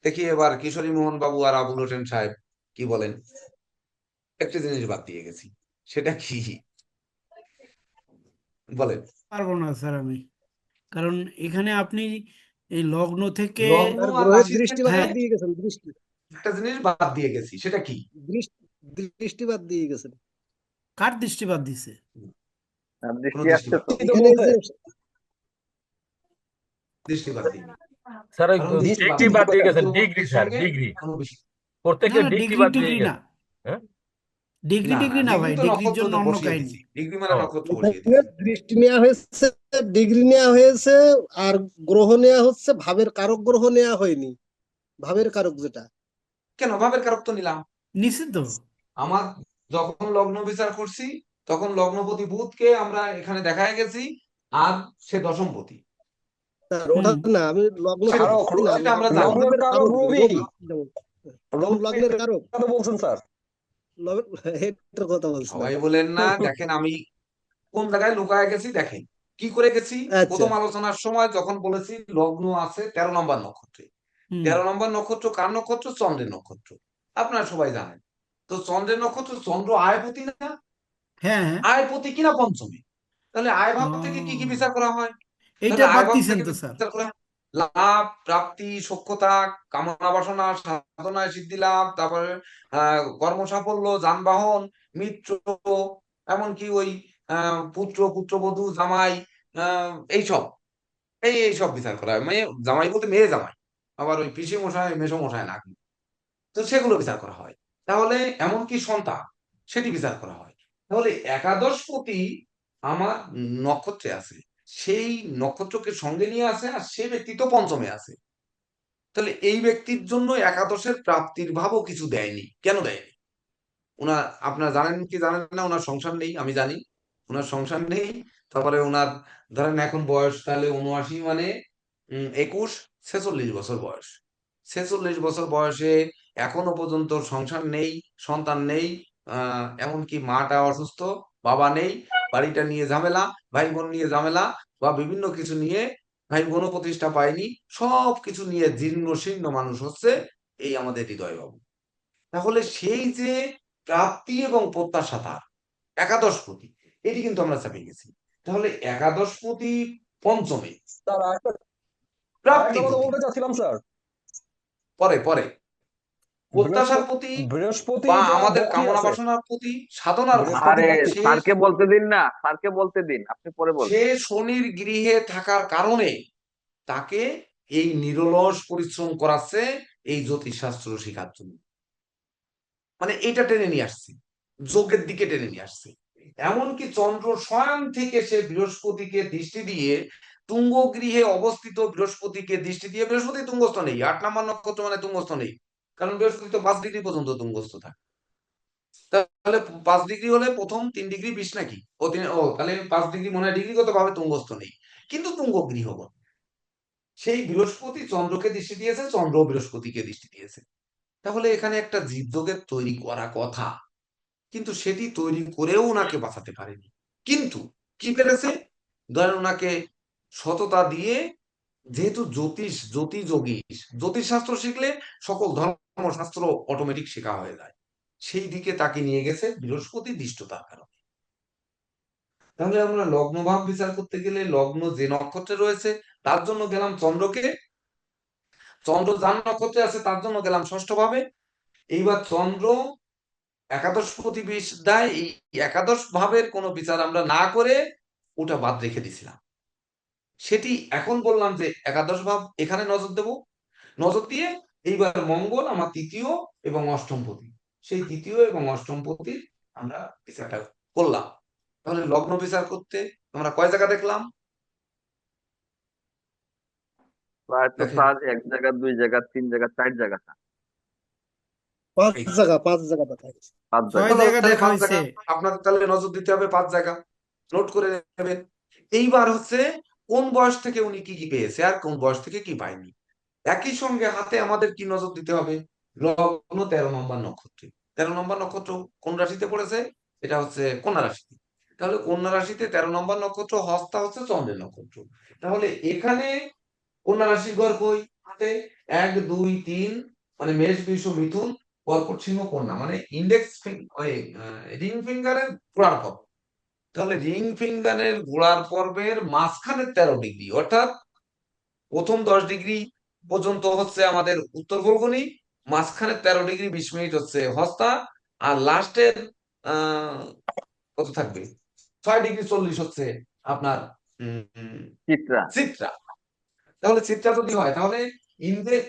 দেখি এবার কিশোরী মোহন বাবু আর আবুল হোসেন সাহেব কি বলেন। একটা জিনিস বাদ দিয়ে গেছি, সেটা কি বলেন? পারবো না স্যার আমি, কারণ এখানে আপনি এই লগ্ন থেকে, লগ্ন আর আর গ্রহের রাশি দৃষ্টি থেকে হ্যাঁ, বাদ দিয়ে গেছেন, দৃষ্টি একটা জিনিস বাদ দিয়ে গেছি, সেটা কি? দৃষ্টি দৃষ্টি বাদ দিয়ে গেছেন। কার দৃষ্টিপাত দিছে? কোনো বৃষ্টি আসছে দৃষ্টিপাত, তো। এখানে এই যে দৃষ্টিপাত দিইনি। স্যার ওই কারণ দৃষ্টিপাত ডিগ্রি বাদ দিয়ে গেছেন, ডিগ্রি গ্রহের স্যার, সঙ্গে ডিগ্রি কোনো বিষয় প্রত্যেকটা না ডিগ্রি ডিগ্রি বাদ দিয়ে টিগ্রি না, গেছে। হ্যাঁ, ডিগ্রি না, টিগ্রি না ভাই, ডিগ্রি তো ডিগ্রির জন্য নক্ষত্রতে অন্য বসিয়ে কাহিনী। দিছি, ডিগ্রি মানে ও নক্ষত্র বসিয়ে এখানে দিছি। দৃষ্টি নেওয়া হয়েছে, ডিগ্রি নেওয়া হয়েছে, আর গ্রহ নেওয়া হচ্ছে, ভাবের কারক গ্রহ নেওয়া হয়নি, ভাবের কারক যেটা। কেন ভাবের কারক তো নিলাম? নিশ্চিত। আমার যখন লগ্ন বিচার করছি তখন লগ্নপতি বুধকে আমরা এখানে দেখায় গেছি, আর সে দশমপতি, স্যার ওটা না, আমি লগ্ন সেটা কারক, না, সেটা আমরা জানি। লগ্নের ভাবের কারক কারক, রবি, যেমন যেমন লগ্নের কারক, কথা বলছেন স্যার। এটার কথা বলছিলাম। সবাই বলেন না, দেখেন আমি কোন জায়গায় লুকায় গেছি দেখেন। কি করে গেছি? আচ্ছা, প্রথম আলোচনার সময় যখন বলেছি লগ্ন আছে 13 নম্বর নক্ষত্রে, হুম, 13 নম্বর নক্ষত্র কার নক্ষত্র? চন্দ্রের নক্ষত্র, আপনারা সবাই জানেন। তো চন্দ্রের নক্ষত্র, চন্দ্র আয়পতি না? হ্যাঁ হ্যাঁ, আয়পতি কিনা পঞ্চমী, তাহলে আয় ভাব থেকে কি কি ও, বিচার করা হয়? এইটা তাহলে বাদ আয় ভাব দিছেন থেকে তো স্যার। বিচার করা হয় লাভ, প্রাপ্তি, সখ্যতা, কামনা বাসনা, সাধনায় সিদ্ধি লাভ, তারপরে কর্ম সাফল্য, যানবাহন, মিত্র, এমনকি ওই পুত্র, পুত্রবধূ, জামাই, এইসব এইসব বিচার করা হয়। মেয়ে জামাই বলতে মেয়ে জামাই, আবার ওই পিসি মশাই মেসো মশাই না, তো সেগুলো বিচার করা হয়। তাহলে এমনকি সন্তান, সেটি বিচার করা হয়। তাহলে একাদশপতি আমার নক্ষত্রে আছে, সেই নক্ষত্রকে সঙ্গে নিয়ে আছে, আর সে ব্যক্তি তো পঞ্চমে আছে। তাহলে এই ব্যক্তির জন্য একাদশের প্রাপ্তির ভাবও কিছু দেয়নি। কেন দেয়নি? ওনার, আপনারা জানেন কি জানেন না, ওনার সংসার নেই, আমি জানি ওনার সংসার নেই। তারপরে ওনার ধরেন এখন বয়স তাহলে ৭৯ মানে ২১, ৪৬ বছর বয়স। ৪৬ বছর বয়সে এখনো পর্যন্ত সংসার নেই, সন্তান নেই, এমনকি মাটা অসুস্থ, বাবা নেই, বাড়িটা নিয়ে ঝামেলা, ভাই বোন নিয়ে ঝামেলা, বা বিভিন্ন কিছু নিয়ে ভাই বোন প্রতিষ্ঠা পায়নি, সবকিছু নিয়ে জীর্ণ শীর্ণ মানুষ হচ্ছে এই আমাদের হৃদয়বাবু। তাহলে সেই যে প্রাপ্তি এবং প্রত্যাশা তার একাদশপতি, এটি কিন্তু আমরা চাপিয়ে গেছি। তাহলে একাদশপতি পঞ্চমে, স্যার আরেকটা কথা প্রাপ্তিপতি বলতে চাচ্ছিলাম স্যার। পরে পরে, প্রত্যাশার বৃহস্পতি প্রতি বৃহস্পতি বা যা আমাদের বকরি কামনা আছে, বাসনার প্রতি, সাধনার প্রতি, বৃহস্পতি আরে বকরি। সে স্যারকে বলতে দিন না, স্যারকে বলতে দিন, আপনি পরে সে বলবেন। শনির গৃহে থাকার কারণে তাকে এই নিরলস পরিশ্রম করাচ্ছে এই জ্যোতিষশাস্ত্র শেখার জন্য। মানে এটা টেনে নিয়ে আসছে, যোগের দিকে টেনে নিয়ে আসছে। এমনকি চন্দ্র স্বয়ং থেকে সে বৃহস্পতিকে দৃষ্টি দিয়ে, তুঙ্গ গৃহে অবস্থিত বৃহস্পতিকে দৃষ্টি দিয়ে, বৃহস্পতি তুঙ্গস্থ নেই, 8 নম্বর নক্ষত্র মানে তুঙ্গস্থ নেই, কারণ বৃহস্পতি তো 5 ডিগ্রি পর্যন্ত তুঙ্গস্থ থাকে। তাহলে 5 ডিগ্রি হলে প্রথম 3 ডিগ্রি 20 নাকি, তাহলে 5 ডিগ্রি মনে হয় ডিগ্রিগত ভাবে তুঙ্গস্থ নেই, কিন্তু তুঙ্গ গৃহ বলে। সেই বৃহস্পতি চন্দ্রকে দৃষ্টি দিয়েছে, চন্দ্র বৃহস্পতিকে দৃষ্টি দিয়েছে। তাহলে এখানে একটা জীবযোগের তৈরি করা কথা, কিন্তু সেটি তৈরি করেও ওনাকে বাঁচাতে পারেনি। কিন্তু কি পেরেছে, ধরেন ওনাকে সততা দিয়ে, যেহেতু জ্যোতিষ শাস্ত্র শিখলে সকল ধর্মশাস্ত্র অটোমেটিক শেখা হয়ে যায়, সেই দিকে তাকে নিয়ে গেছে বৃহস্পতি দৃষ্টতার কারণে। তাহলে আমরা লগ্ন ভাব বিচার করতে গেলে লগ্ন যে নক্ষত্রে রয়েছে তার জন্য গেলাম চন্দ্রকে, চন্দ্র যার নক্ষত্রে আছে তার জন্য গেলাম ষষ্ঠ ভাবে। এইবার চন্দ্র একাদশপতি বিষ দেয়, এই একাদশ ভাবের কোনো বিচার আমরা না করে ওটা বাদ রেখে দিছিলাম। সেটি এখন বললাম যে একাদশ ভাব এখানে নজর দেব, নজর দিয়ে এইবার মঙ্গল আমার তৃতীয় এবং অষ্টম পতি, সেই তৃতীয় এবং অষ্টম পতির আমরা বিচারটা করলাম। তাহলে লগ্ন বিচার করতে আমরা কয় জায়গা দেখলাম প্রায় তো দেখেন? স্যার 1 জায়গা 2 জায়গা 3 জায়গা 4 জায়গা স্যার, পাঁচ এই জায়গা, 5 জায়গা দেখা গেছে। 5 জায়গা। 6 জায়গা তাহলে দেখা 5 জায়গা হয়েছে। আপনাদের তাহলে নজর দিতে হবে, 5 জায়গা নোট করে নেবেন। এইবার হচ্ছে কোন বয়স থেকে উনি কি কি পেয়েছে আর কোন বয়স থেকে কি পায়নি। একই সঙ্গে হাতে আমাদের কি নজর দিতে হবে, লগ্ন 13 নম্বর নক্ষত্রে, 13 নম্বর নক্ষত্র কোন রাশিতে পড়েছে, এটা হচ্ছে কন্যা রাশিতে। তাহলে কন্যা রাশিতে 13 নম্বর নক্ষত্র, হস্তা হচ্ছে চন্দ্রের নক্ষত্র। তাহলে এখানে কন্যা রাশির ঘর কই, হাতে 1 2 3, মানে মেষ বৃষ মিথুন কর্কট সিংহ কন্যা, মানে ইন্ডেক্স রিং ফিঙ্গারের গোড়ার পর্ব। তাহলে রিং ফিঙ্গারের গোড়ার পর্বের মাঝখানে 13 ডিগ্রি, অর্থাৎ প্রথম 10 ডিগ্রি পর্যন্ত হচ্ছে আমাদের উত্তর ফল্গুনী, মাঝখানে 13 ডিগ্রি 20 মিনিট হচ্ছে হস্তা, আর লাস্টের আহ কত থাকবে, 6 ডিগ্রি 40 হচ্ছে আপনার চিত্রা। চিত্রা। তাহলে চিত্রা যদি হয় তাহলে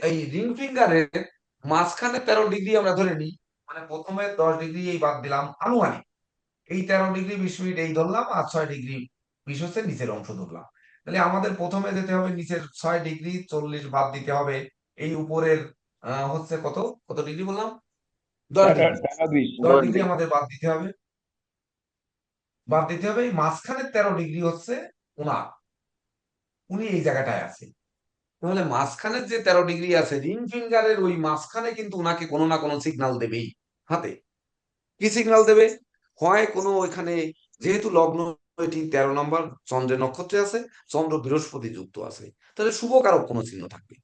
এই রিং ফিঙ্গারের মাঝখানে 13 ডিগ্রি আমরা ধরে নিই, মানে প্রথমে 10 ডিগ্রি এই বাদ দিলাম আনুমানিক, এই 13 ডিগ্রি 20 মিনিট এই ধরলাম, আর 6 ডিগ্রি 20 হচ্ছে নিচের অংশ ধরলাম। তাহলে আমাদের প্রথমে যেতে হবে নিচের 6 ডিগ্রি 40 বাদ দিতে হবে, এই উপরের হচ্ছে কত কত ডিগ্রি বললাম, 10 ডিগ্রি, 10 ডিগ্রি 10 ডিগ্রি। আমাদের বাদ দিতে হবে, বাদ দিতে হবে। এই মাঝখানে 13 ডিগ্রি হচ্ছে ওনার, উনি এই জায়গাটায় আছে। তাহলে মাঝখানে যে 13 ডিগ্রি আছে, রিং ফিঙ্গারের ওই মাঝখানে কিন্তু ওনাকে কোনো না কোনো সিগন্যাল দেবেই হাতে। কি সিগন্যাল দেবে, হয় কোনো ওইখানে, যেহেতু লগ্ন এটি 13 নম্বর চন্দ্রের নক্ষত্রে আছে, চন্দ্র বৃহস্পতি যুক্ত আছে, তাহলে শুভ কারক কোনো চিহ্ন থাকবে।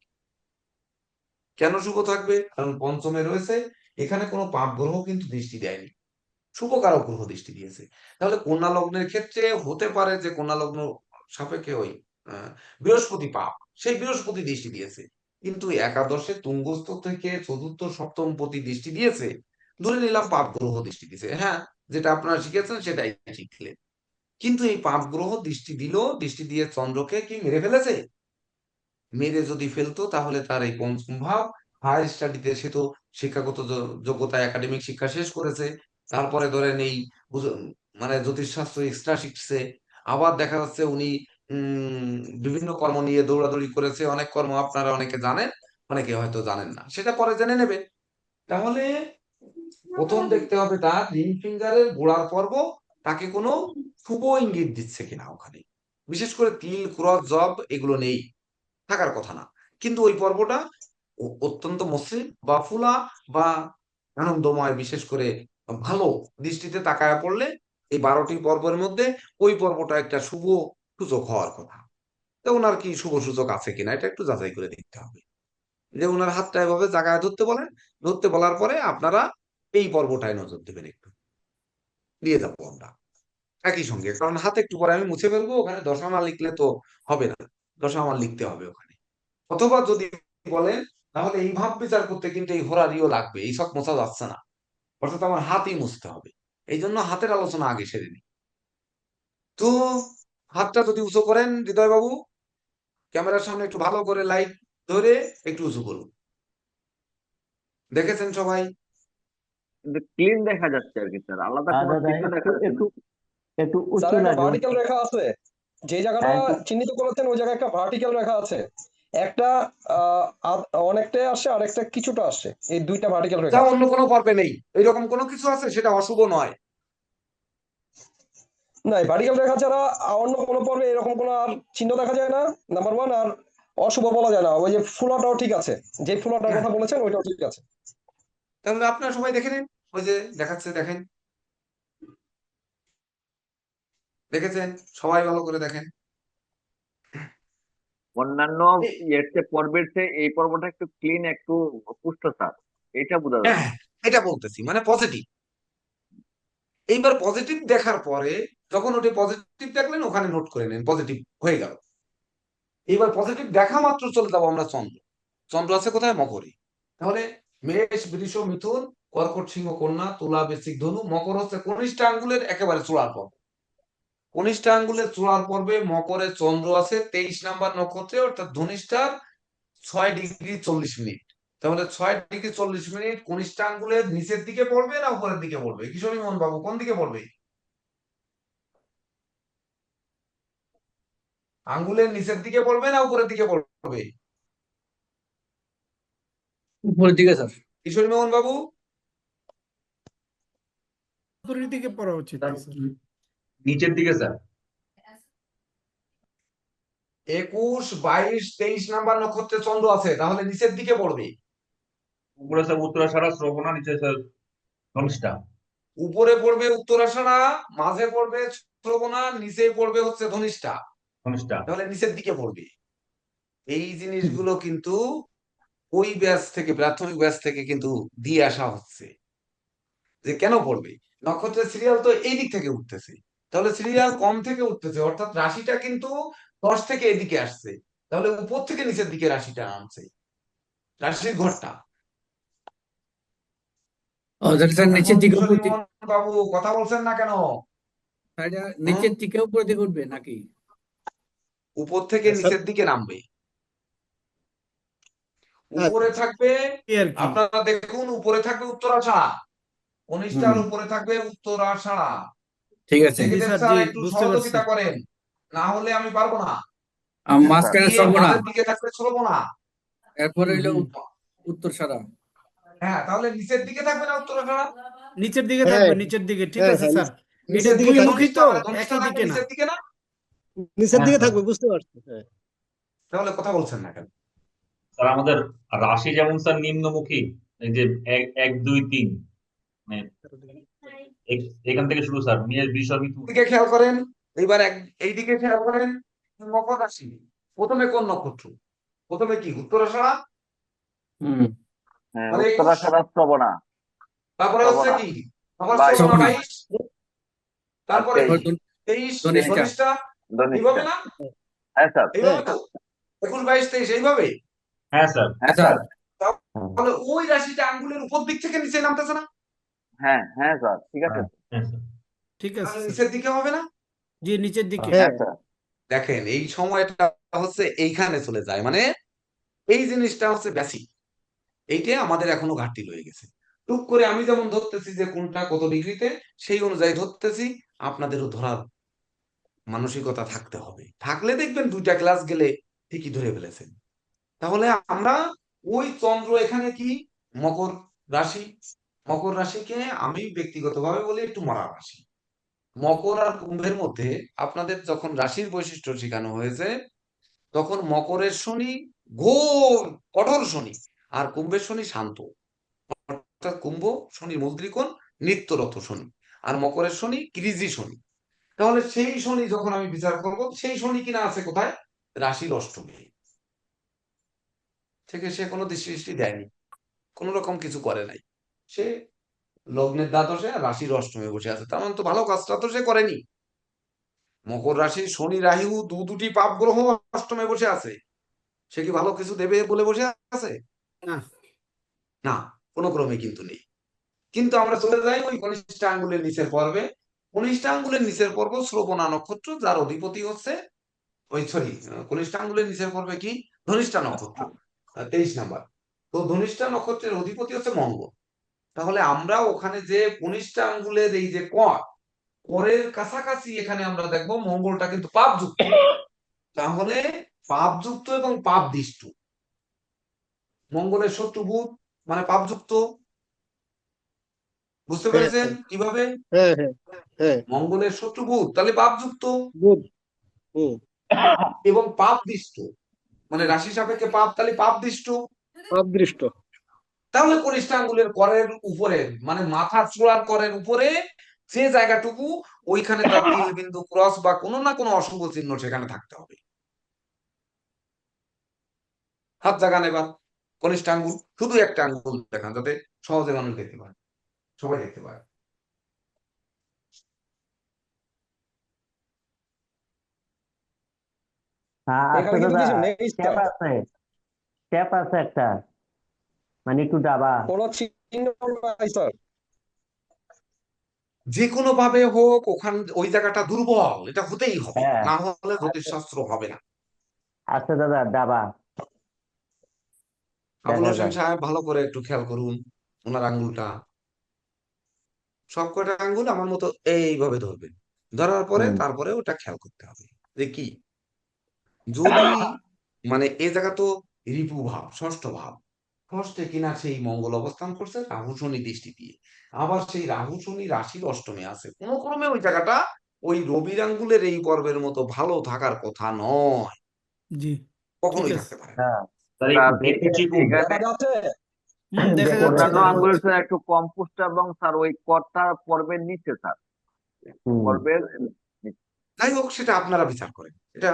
কেন শুভ থাকবে, কারণ পঞ্চমে রয়েছে, এখানে কোনো পাপ গ্রহ কিন্তু দৃষ্টি দেয়নি, শুভ কারক গ্রহ দৃষ্টি দিয়েছে। তাহলে কন্যা লগ্নের ক্ষেত্রে হতে পারে যে কন্যা লগ্ন সাপেক্ষে ওই আহ, বৃহস্পতি পাপ, সেই বৃহস্পতি দৃষ্টি দিয়েছে, কিন্তু একাদশে তুঙ্গস্থ থেকে চতুর্থ সপ্তম পতি দৃষ্টি দিয়েছে, ধরে নিলাম পাপ গ্রহ দৃষ্টি দিয়েছে, হ্যাঁ যেটা আপনারা শিখেছেন সেটাই শিখলেন। কিন্তু এই পাপ গ্রহ দৃষ্টি দিল, দৃষ্টি দিয়ে চন্দ্রকে কি মেরে ফেলেছে, মেরে যদি ফেলতো তাহলে তার এই পঞ্চম ভাব, হায়ার স্টাডিতে সে তো শিক্ষাগত যোগ্যতা একাডেমিক শিক্ষা শেষ করেছে, তারপরে ধরেন এই মানে জ্যোতিষশাস্ত্র এক্সট্রা শিখছে, আবার দেখা যাচ্ছে উনি বিভিন্ন কর্ম নিয়ে দৌড়াদৌড়ি করেছে, অনেক কর্ম আপনারা অনেকে জানেন, অনেকে হয়তো জানেন না, সেটা পরে জেনে নেবে। তাহলে প্রথম দেখতে হবে তার রিং ফিঙ্গারের গোড়ার পর্ব, তাকে কোনো শুভ ইঙ্গিত দিচ্ছে কিনা ওখানে, বিশেষ করে তিল ক্রস জব এগুলো নেই, থাকার কথা না, কিন্তু ওই পর্বটা অত্যন্ত মসৃণ বা ফুলা বা আনন্দময়, বিশেষ করে ভালো দৃষ্টিতে তাকায় পড়লে এই 12টি পর্বের মধ্যে ওই পর্বটা একটা শুভ সূচক হওয়ার কথা। তো ওনার কি শুভ সূচক আছে কিনা এটা একটু যাচাই করে দেখতে হবে। যে ওনার হাতটা এভাবে জায়গায় ধরতে বলেন, ধরতে বলার পরে আপনারা এই পর্বটায় নজর দেবেন, একটু দিয়ে যাবো আমরা একই সঙ্গে, কারণ হাতে একটু পরে আমি মুছে ফেলবো, ওখানে দশা না লিখলে তো হবে না, দশা আমার লিখতে হবে ওখানে। অথবা যদি বলেন তাহলে এই ভাব বিচার করতে কিন্তু এই হোরারিও লাগবে, এই সব মোছা যাচ্ছে না, অর্থাৎ আমার হাতই মুছতে হবে। এই জন্য হাতের আলোচনা আগে সেরে নিই। তো হাতটা যদি উঁচু করেন হৃদয় বাবু, ক্যামেরার সামনে একটু ভালো করে লাইট ধরে একটু উঁচু করুন। দেখেছেন সবাই? কিন্তু ক্লিন দেখা যাচ্ছে আর কি স্যার, আলাদা কোনো কিছু দেখা যাচ্ছে না। একটু স্যার একটা ভার্টিক্যাল রেখা আছে, যে জায়গাটা চিহ্নিত করেছেন ওই জায়গায় একটা ভার্টিক্যাল রেখা আছে, একটা অনেকটাই আসে আর একটা কিছুটা আসে, এই দুইটা ভার্টিক্যাল যা রেখা। অন্য কোনো পর্বে নেই, এইরকম কোনো কিছু আছে সেটা অশুভ নয়। না, ভার্টিক্যাল রেখা ছাড়া অন্য কোনো পর্বে এরকম কোনো আর চিহ্ন দেখা যায় না, নাম্বার ওয়ান। আর অশুভ বলা যায় না, ওই যে ফুলাটাও ঠিক আছে, যে ফুলাটার কথা বলেছেন ওইটাও ঠিক আছে। তাহলে আপনারা সবাই দেখে নিন, ওই যে দেখাচ্ছে, দেখেন, দেখেছেন? সবাই ভালো করে দেখেন। অন্যান্য ইয়ের চেয়ে পর্বের চেয়ে এই পর্বটা একটু ক্লিন, একটু পুষ্ট স্যার, এটা বোঝা যাচ্ছে। হ্যাঁ, এটা বলতেছি, মানে পজিটিভ। এইবার পজিটিভ দেখার পরে যখন ওটা পজিটিভ দেখলেন ওখানে নোট করে নেন, পজিটিভ হয়ে গেল। এইবার পজিটিভ দেখা মাত্র চলে যাবো আমরা চন্দ্র। চন্দ্র আছে কোথায়? মকরে। তাহলে মেষ, বৃষ, মিথুন, কর্কট, সিংহ, কন্যা, তুলা, বৃশ্চিক, ধনু, মকর হচ্ছে কনিষ্ঠ আঙ্গুলের একেবারে চূড়ার পর্ব। কনিষ্ঠ আঙ্গুলের চূড়ার পর্বে মকরে চন্দ্র আছে 23 নাম্বার নক্ষত্রে, অর্থাৎ ধনিষ্ঠার 6 ডিগ্রি 40 মিনিট। তাহলে 6 ডিগ্রি 40 মিনিট কনিষ্ঠ আঙ্গুলের নিচের দিকে পড়বে না উপরের দিকে পড়বে? কিশোরী মোহন বাবু, কোন দিকে পড়বে? আঙ্গুলের নিচের দিকে পড়বে না উপরের দিকে পড়বে? উপরের দিকে স্যার। কিশোরী মোহন বাবু, উপরের দিকে পড়া উচিত স্যার, স্যার। নিচের দিকে স্যার। 21, 22, 23 নাম্বার নক্ষত্রে চন্দ্র আছে, তাহলে নিচের দিকে পড়বে। উপরে স্যার উত্তরাষাঢ়া, শ্রবণা, নিচে স্যার ধনিষ্ঠা। উপরে পড়বে উত্তরাষাঢ়া, মাঝে পড়বে শ্রবণা, নিচে পড়বে হচ্ছে ধনিষ্ঠা, ধনিষ্ঠা। তাহলে নিচের দিকে পড়বে। এই জিনিসগুলো কিন্তু ওই ব্যাচ থেকে, প্রাথমিক ব্যাচ থেকে কিন্তু দিয়ে আসা হচ্ছে যে কেন পড়বে। নক্ষত্রের সিরিয়াল তো এই দিক থেকে উঠতেছে, তাহলে সিরিয়াল কম থেকে উঠতেছে, অর্থাৎ রাশিটা কিন্তু 10 থেকে এদিকে আসছে, তাহলে উপর থেকে নিচের দিকে রাশিটা আনছে, রাশির ঘরটা। নিচের দিকে কিশোরী মোহন বাবু কথা বলছেন না কেন? নিচের দিকে উপরে দিকে উঠবে নাকি? উপর থেকে স্যার, নিচের দিকে নামবে। আচ্ছা, উপরে থাকবে, এই আর কি। আপনারা দেখুন, উপরে থাকবে উত্তরাষাঢ়া, কনিষ্ঠার উপরে থাকবে উত্তরাষাঢ়া। ঠিক আছে দেখে জি দেন স্যার, স্যার, জি একটু বুঝতে পারছি। সহযোগিতা করেন, না হলে আমি পারবো না। মাঝখানে দিয়ে শ্রবণা, মাঝের দিকে থাকবে শ্রবণা। এরপরে হইলো উত্তরসারা। হ্যাঁ, তাহলে নিচের দিকে থাকবে না উত্তরাষাঢ়া? নিচের দিকে হ্যাঁ, থাকবে, নিচের দিকে, ঠিক হ্যাঁ, আছে হ্যাঁ, স্যার। এটা নিচের দিকে দুই থাকবে, মুখী ধনিষ্ঠা তো, মানে ধনিষ্ঠা একই থাকবে দিকে না। নিচের দিকে না? নিচের হ্যাঁ দিকে স্যার। থাকবে, বুঝতে পারছি। হ্যাঁ, তাহলে কথা বলছেন না কেন? স্যার আমাদের রাশি যেমন স্যার নিম্নমুখী, এই যে 1, 2, 3, মানে এখান থেকে শুরু স্যার, মেষ, বৃষ, মিথুন। দিকে খেয়াল করেন, এইবার এই দিকে খেয়াল করেন, মকর রাশি। প্রথমে কোন নক্ষত্র? প্রথমে কি উত্তরাষাঢ়া, হ্যাঁ, মানে 21, উত্তরাষাঢ়া, শ্রবণা, তারপরে হচ্ছে শ্রবণা, কি আবার 22, শ্রবণা 22, আর তারপরে 23, 23 ধনিষ্ঠা। ধনিষ্ঠা, ধনিষ্ঠা। এইভাবে না? হ্যাঁ স্যার, এইভাবে তো 21, 22, 23 এইভাবে। হ্যাঁ স্যার। হ্যাঁ স্যার, তাহলে ওই রাশিটা আঙ্গুলের উপর দিক থেকে নিচে নামতেছে না? হ্যাঁ হ্যাঁ স্যার, ঠিক আছে হ্যাঁ হ্যাঁ স্যার। ঠিক আছে তাহলে স্যার। নিচের দিকে হবে না? জি নিচের দিকে। হ্যাঁ হ্যাঁ, স্যার। দেখেন এই সময়টা হচ্ছে এইখানে চলে যায়, মানে এই জিনিসটা হচ্ছে বেসিক, এইটা আমাদের এখনো ঘাটতি রয়ে গেছে। টুক করে আমি যেমন ধরতেছি যে কোনটা কত ডিগ্রিতে, সেই অনুযায়ী ধরতেছি, আপনাদেরও ধরার মানসিকতা থাকতে হবে, থাকলে দেখবেন 2টা ক্লাস গেলে ঠিকই ধরে ফেলেছেন। তাহলে আমরা ওই চন্দ্র এখানে কি মকর রাশি, মকর রাশিকে আমি ব্যক্তিগতভাবে বলি একটু মরা রাশি। মকর আর কুম্ভের মধ্যে আপনাদের যখন রাশির বৈশিষ্ট্য শেখানো হয়েছে, তখন মকরের শনি ঘোর কঠোর শনি, আর কুম্ভের শনি শান্ত, অর্থাৎ কুম্ভ শনির মূল ত্রিকোণ নিত্যরত শনি, আর মকরের শনি কৃজি শনি। তাহলে সেই শনি যখন আমি বিচার করব, সেই শনি কিনা আছে কোথায়? রাশির অষ্টমী থেকে সে কোনো দৃষ্টি দেয়নি, কোন রকম কিছু করে নাই, সে লগ্নের দ্বাদশে আর রাশির অষ্টমে বসে আছে, তার মানে তো ভালো কাজটা তো সে করেনি। মকর রাশির শনি রাহু দুটি পাপ গ্রহ অষ্টমে বসে আছে, সে কি ভালো কিছু দেবে বলে বসে আছে? না, না, কোনো ক্রমে কিন্তু নেই। কিন্তু আমরা চলে যাই ওই কনিষ্ঠ আঙ্গুলের নিচের পর্বে। কনিষ্ঠ আঙ্গুলের নিচের পর্ব শ্রবণা নক্ষত্র, যার অধিপতি হচ্ছে ওই সরি, কনিষ্ঠ আঙ্গুলের নিচের পর্বে কি ধনিষ্ঠা নক্ষত্র, 23 নাম্বার। তো ধনিষ্ঠা নক্ষত্রের অধিপতি হচ্ছে মঙ্গল। তাহলে আমরা ওখানে যে কনিষ্ঠ আঙ্গুলের এই যে করের কাছাকাছি এখানে আমরা দেখবো মঙ্গলটা কিন্তু পাপযুক্ত। তাহলে পাপযুক্ত এবং পাপদিষ্ট, মঙ্গলের শত্রুভূত মানে পাপযুক্ত। বুঝতে হ্যাঁ পেরেছেন কিভাবে? হ্যাঁ হ্যাঁ হ্যাঁ মঙ্গলের শত্রুভূত তাহলে পাপযুক্ত, গুড। হুম। এবং পাপদিষ্ট মানে রাশি সাপেক্ষে পাপ, তাহলে পাপদিষ্ট। অদৃষ্ট। তাহলে কনিষ্ঠ আঙ্গুলের করের উপরে মানে মাথা চূড়ার করের উপরে যে জায়গাটুকু, ওইখানে তার তিল বিন্দু ক্রস বা কোনো না কোনো অশুভ চিহ্ন সেখানে থাকতে হবে। হাত জাগান এবার, কনিষ্ঠ আঙ্গুল, শুধু একটা আঙ্গুল দেখান যাতে সহজে মানুষ দেখতে পায়, সবাই দেখতে পায়। হ্যাঁ এখানে আচ্ছা কিন্তু দাদা, কিছু নেই ট্যাপ স্যার, আছে, ট্যাপ আছে একটা, মানে একটু ডাবা। কোনো চিহ্ন নাই স্যার। যে কোনো ভাবে হোক ওই জায়গাটা দুর্বল, এটা হতেই হবে, হ্যাঁ, না হলে আচ্ছা জ্যোতিষশাস্ত্র হবে না। আচ্ছা দাদা, ডাবা আবুল দেখা হোসেন যায়। সাহেব ভালো করে একটু খেয়াল করুন, ওনার আঙ্গুলটা, সব কটা আঙ্গুল আমার মতো এইভাবে ধরবেন, ধরার পরে হুম। তারপরে ওটা খেয়াল করতে হবে যে কি, যদি মানে এ জায়গা তো রিপু ভাব, ষষ্ঠ ভাব, ষষ্ঠে কিনা সেই মঙ্গল অবস্থান করছে রাহু শনি দৃষ্টি দিয়ে, আবার সেই রাহু শনি রাশির অষ্টমে আছে, কোন ক্রমে ওই জায়গাটা ওই রবির আঙ্গুলের এই পর্বের মতো ভালো থাকার কথা নয়, জি, ঠিক কখনোই আছে। থাকতে পারে না। হ্যাঁ, স্যার স্যার একটু চিকুন। এখানে দেখা যাচ্ছে? দেখা দেখে যাচ্ছে, অন্যান্য দেখা আঙ্গুলের যাচ্ছে। চেয়ে একটু কম পুষ্ট এবং স্যার ওই করটা পর্বের নিচে স্যার, হুম। পর্বের যাই হোক, সেটা আপনারা বিচার করেন, এটা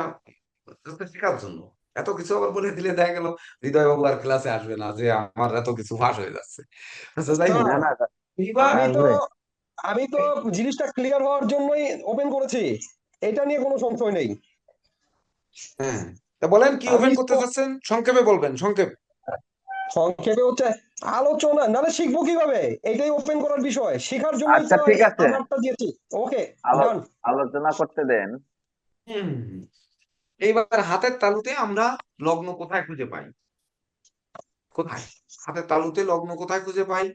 শেখার জন্য। এত কিছু আবার বলে দিলে দেখা গেল হৃদয় বাবু আর ক্লাসে আসবে না, যে আমার এত কিছু ফাঁস হয়ে যাচ্ছে। আচ্ছা যাই হোক, না স্যার না এবার আমি তো আসবে। আমি তো জিনিসটা ক্লিয়ার হওয়ার জন্যই ওপেন করেছি, এটা নিয়ে কোনো সংশয় নেই। হ্যাঁ, তা বলেন কি আমি ওপেন করতে চাচ্ছেন, সংক্ষেপে বলবেন, সংক্ষেপ। সংক্ষেপে হচ্ছে আলোচনা, নাহলে শিখবো কিভাবে, এটাই ওপেন করার বিষয়, শেখার জন্যই আচ্ছা তো ঠিক আছে, আমারটা দিয়েছি। ওকে, আলো- ডান। আলোচনা করতে দেন। হুম, এইবার হাতের তালুতে আমরা লগ্ন কোথায় খুঁজে পাই? কোথায় হাতের তালুতে লগ্ন কোথায় খুঁজে পাই?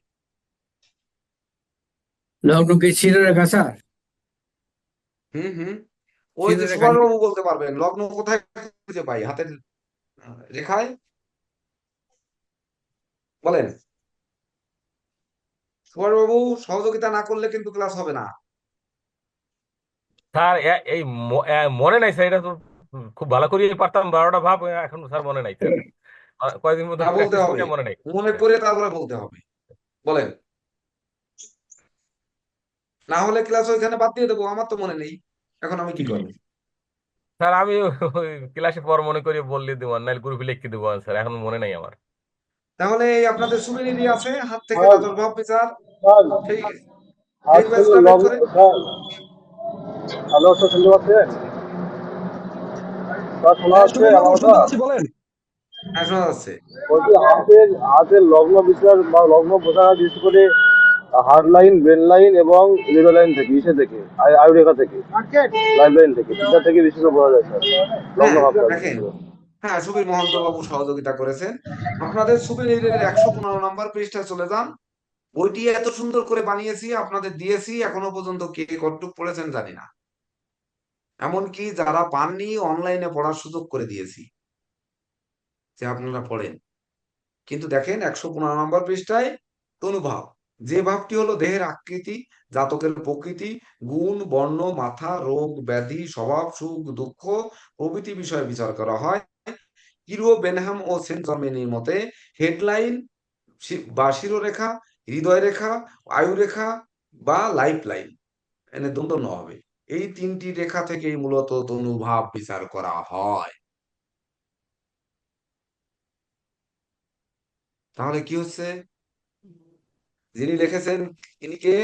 লগ্নকে ছিঁড়ে রাখা স্যার, হুম হুম, ওই ছিঁড়ে যে রাখা। সুভাষবাবু বলতে পারবেন লগ্ন কোথায় খুঁজে পাই হাতের রেখায়, বলেন। সুভাষবাবু সহযোগিতা না করলে কিন্তু ক্লাস হবে না। স্যার এই মনে নাই স্যার, এটা তো খুব ভালো করে পারতাম 12টা ভাব, এখন স্যার মনে নাই স্যার। কয়েকদিন মতো না, বলতে প্র্যাকটিস হবে, করে মনে নাই। মনে করে তারপরে বলতে হবে, বলেন। না হলে ক্লাস ওইখানে বাদ দিয়ে দেবো, আমার তো মনে নেই, এখন আমি কি করবো? স্যার আমি ওই ক্লাসে পর মনে করে বললে দেবো, নাহলে গ্রুপে লিখে দেবো স্যার, এখন মনে নাই আমার। তাহলে এই আপনাদের সুবিনিধি আছে হাত থেকে স্যার দ্বাদশ ভাব বিচার, স্যার সেই আজ সেই থেকে ব্যাচটা বের লগ্ন করে। স্যার, হ্যালো স্যার, শুনতে পাচ্ছেন? স্যার শোনা হ্যাঁ যাচ্ছে সুবীর আমার বাবু, কথা? শুনতে পাচ্ছি, বলেন। হ্যাঁ, শোনা যাচ্ছে। বলছি হাতের লগ্ন বিচার বা লগ্ন বোঝা যায় বিশেষ করে হার্ড লাইন, ব্রেন লাইন এবং লিডো লাইন থেকে, ইসে থেকে, আয়ু রেখা থেকে, লাইফ লাইন থেকে, তিনটা থেকে বিশেষ করে বোঝা যায় স্যার, লগ্ন হ্যাঁ ভাবতে হবে বিশেষ দেখেন, করে। হ্যাঁ সুবীর মহন্ত বাবু সহযোগিতা করেছেন। আপনাদের সুবীরের 115 নম্বর পৃষ্ঠায় চলে যান, বইটি এত সুন্দর করে বানিয়েছি, আপনাদের দিয়েছি, এখনো পর্যন্ত কে কতটুক পড়েছেন জানি না, এমনকি যারা পাননি অনলাইনে পড়ার সুযোগ করে দিয়েছি যে আপনারা পড়েন। কিন্তু দেখেন 115 নম্বর পৃষ্ঠায় তনুভাব, যে ভাবটি হলো দেহের আকৃতি, জাতকের প্রকৃতি, গুণ, বর্ণ, মাথা, রোগ, ব্যাধি, স্বভাব, সুখ, দুঃখ প্রভৃতি বিষয়ে বিচার করা হয়। কিরো, বেনহাম ও সেন্ট জর্মেনির মতে হেডলাইন বা শিরোরেখা, হৃদয় রেখা, আয়ু রেখা বা লাইফ লাইন, এনে দ্বন্দ্ব ন হবে, এই তিনটি রেখা থেকেই মূলত তনুভাব বিচার করা হয়। তাহলে কি হচ্ছে, যিনি লিখেছেন ইনি কে?